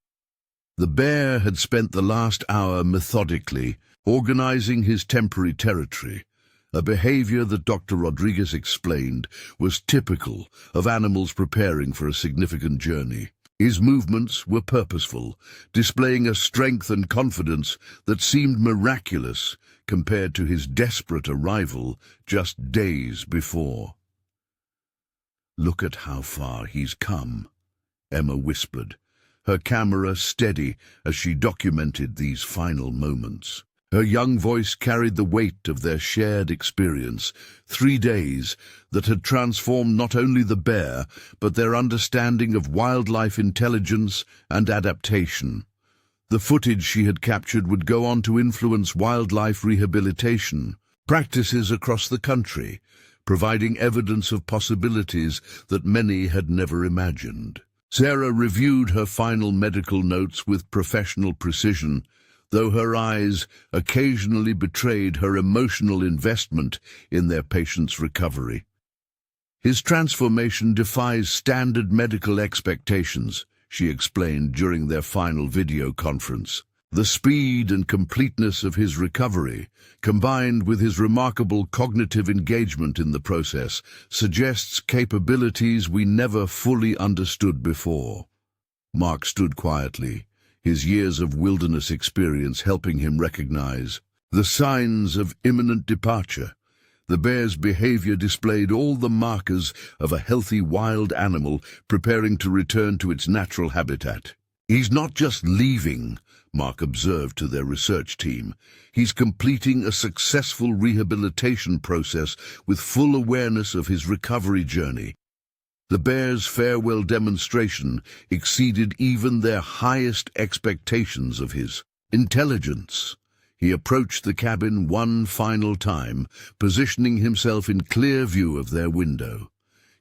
The bear had spent the last hour methodically organizing his temporary territory, a behavior that Dr. Rodriguez explained was typical of animals preparing for a significant journey. His movements were purposeful, displaying a strength and confidence that seemed miraculous compared to his desperate arrival just days before. "Look at how far he's come," Emma whispered, her camera steady as she documented these final moments. Her young voice carried the weight of their shared experience, 3 days that had transformed not only the bear, but their understanding of wildlife intelligence and adaptation. The footage she had captured would go on to influence wildlife rehabilitation practices across the country, providing evidence of possibilities that many had never imagined. Sarah reviewed her final medical notes with professional precision, though her eyes occasionally betrayed her emotional investment in their patient's recovery. "His transformation defies standard medical expectations," she explained during their final video conference. "The speed and completeness of his recovery, combined with his remarkable cognitive engagement in the process, suggests capabilities we never fully understood before." Mark stood quietly, his years of wilderness experience helping him recognize the signs of imminent departure. The bear's behavior displayed all the markers of a healthy wild animal preparing to return to its natural habitat. "He's not just leaving," Mark observed to their research team. "He's completing a successful rehabilitation process with full awareness of his recovery journey." The bear's farewell demonstration exceeded even their highest expectations of his intelligence. He approached the cabin one final time, positioning himself in clear view of their window.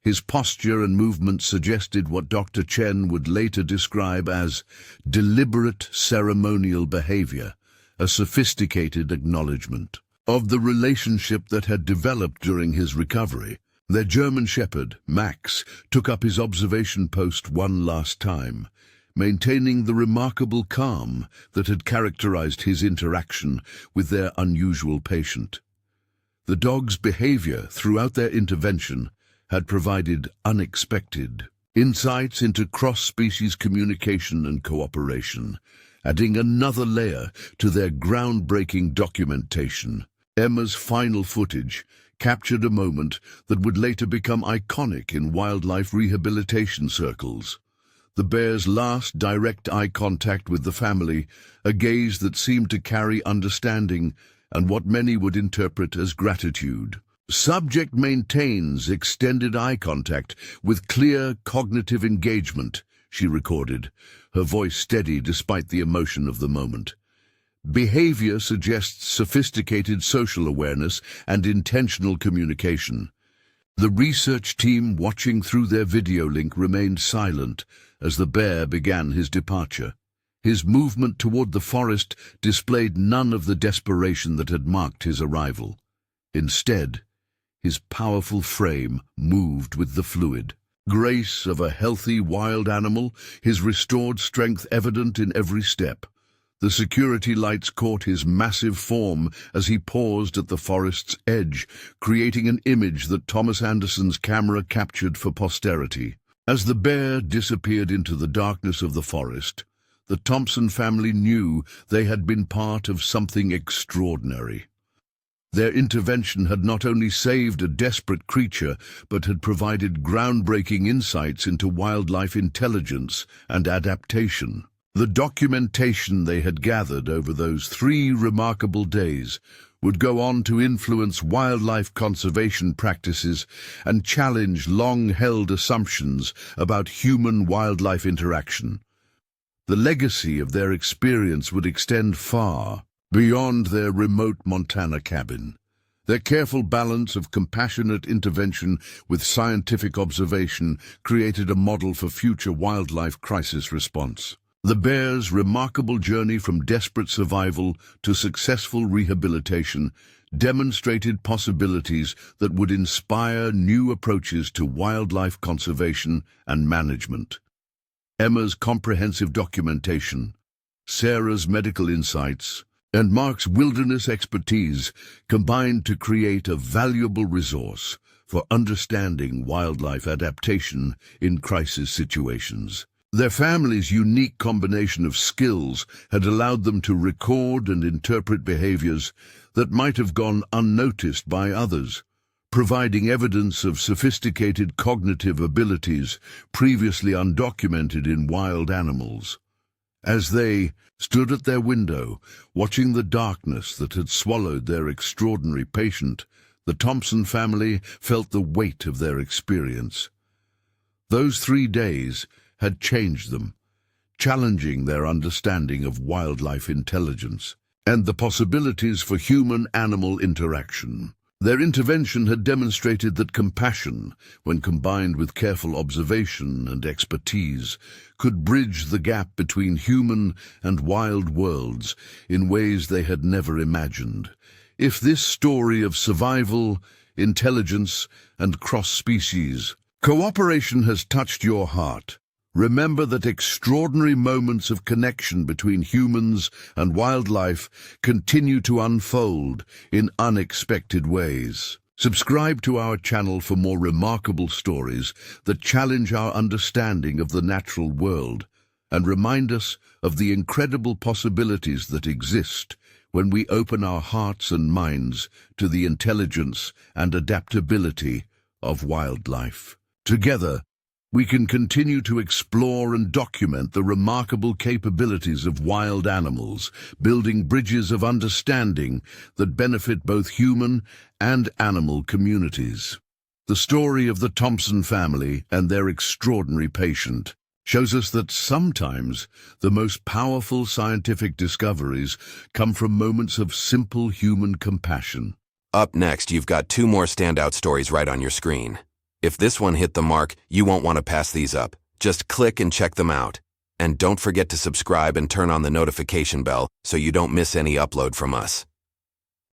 His posture and movement suggested what Dr. Chen would later describe as deliberate ceremonial behavior, a sophisticated acknowledgement of the relationship that had developed during his recovery. Their German shepherd, Max, took up his observation post one last time, maintaining the remarkable calm that had characterized his interaction with their unusual patient. The dog's behavior throughout their intervention had provided unexpected insights into cross-species communication and cooperation, adding another layer to their groundbreaking documentation. Emma's final footage captured a moment that would later become iconic in wildlife rehabilitation circles. The bear's last direct eye contact with the family, a gaze that seemed to carry understanding and what many would interpret as gratitude. Subject maintains extended eye contact with clear cognitive engagement, she recorded, her voice steady despite the emotion of the moment. Behavior suggests sophisticated social awareness and intentional communication. The research team watching through their video link remained silent as the bear began his departure. His movement toward the forest displayed none of the desperation that had marked his arrival. Instead, his powerful frame moved with the fluid grace of a healthy wild animal, his restored strength evident in every step. The security lights caught his massive form as he paused at the forest's edge, creating an image that Thomas Anderson's camera captured for posterity. As the bear disappeared into the darkness of the forest, the Thompson family knew they had been part of something extraordinary. Their intervention had not only saved a desperate creature, but had provided groundbreaking insights into wildlife intelligence and adaptation. The documentation they had gathered over those 3 remarkable days would go on to influence wildlife conservation practices and challenge long-held assumptions about human-wildlife interaction. The legacy of their experience would extend far beyond their remote Montana cabin. Their careful balance of compassionate intervention with scientific observation created a model for future wildlife crisis response. The bear's remarkable journey from desperate survival to successful rehabilitation demonstrated possibilities that would inspire new approaches to wildlife conservation and management. Emma's comprehensive documentation, Sarah's medical insights, and Mark's wilderness expertise combined to create a valuable resource for understanding wildlife adaptation in crisis situations. Their family's unique combination of skills had allowed them to record and interpret behaviors that might have gone unnoticed by others, providing evidence of sophisticated cognitive abilities previously undocumented in wild animals. As they stood at their window, watching the darkness that had swallowed their extraordinary patient, the Thompson family felt the weight of their experience. Those 3 days had changed them, challenging their understanding of wildlife intelligence and the possibilities for human-animal interaction. Their intervention had demonstrated that compassion, when combined with careful observation and expertise, could bridge the gap between human and wild worlds in ways they had never imagined. If this story of survival, intelligence, and cross-species cooperation has touched your heart, remember that extraordinary moments of connection between humans and wildlife continue to unfold in unexpected ways. Subscribe to our channel for more remarkable stories that challenge our understanding of the natural world and remind us of the incredible possibilities that exist when we open our hearts and minds to the intelligence and adaptability of wildlife. Together, we can continue to explore and document the remarkable capabilities of wild animals, building bridges of understanding that benefit both human and animal communities. The story of the Thompson family and their extraordinary patient shows us that sometimes the most powerful scientific discoveries come from moments of simple human compassion. Up next, you've got 2 more standout stories right on your screen. If this one hit the mark, you won't want to pass these up. Just click and check them out. And don't forget to subscribe and turn on the notification bell so you don't miss any upload from us.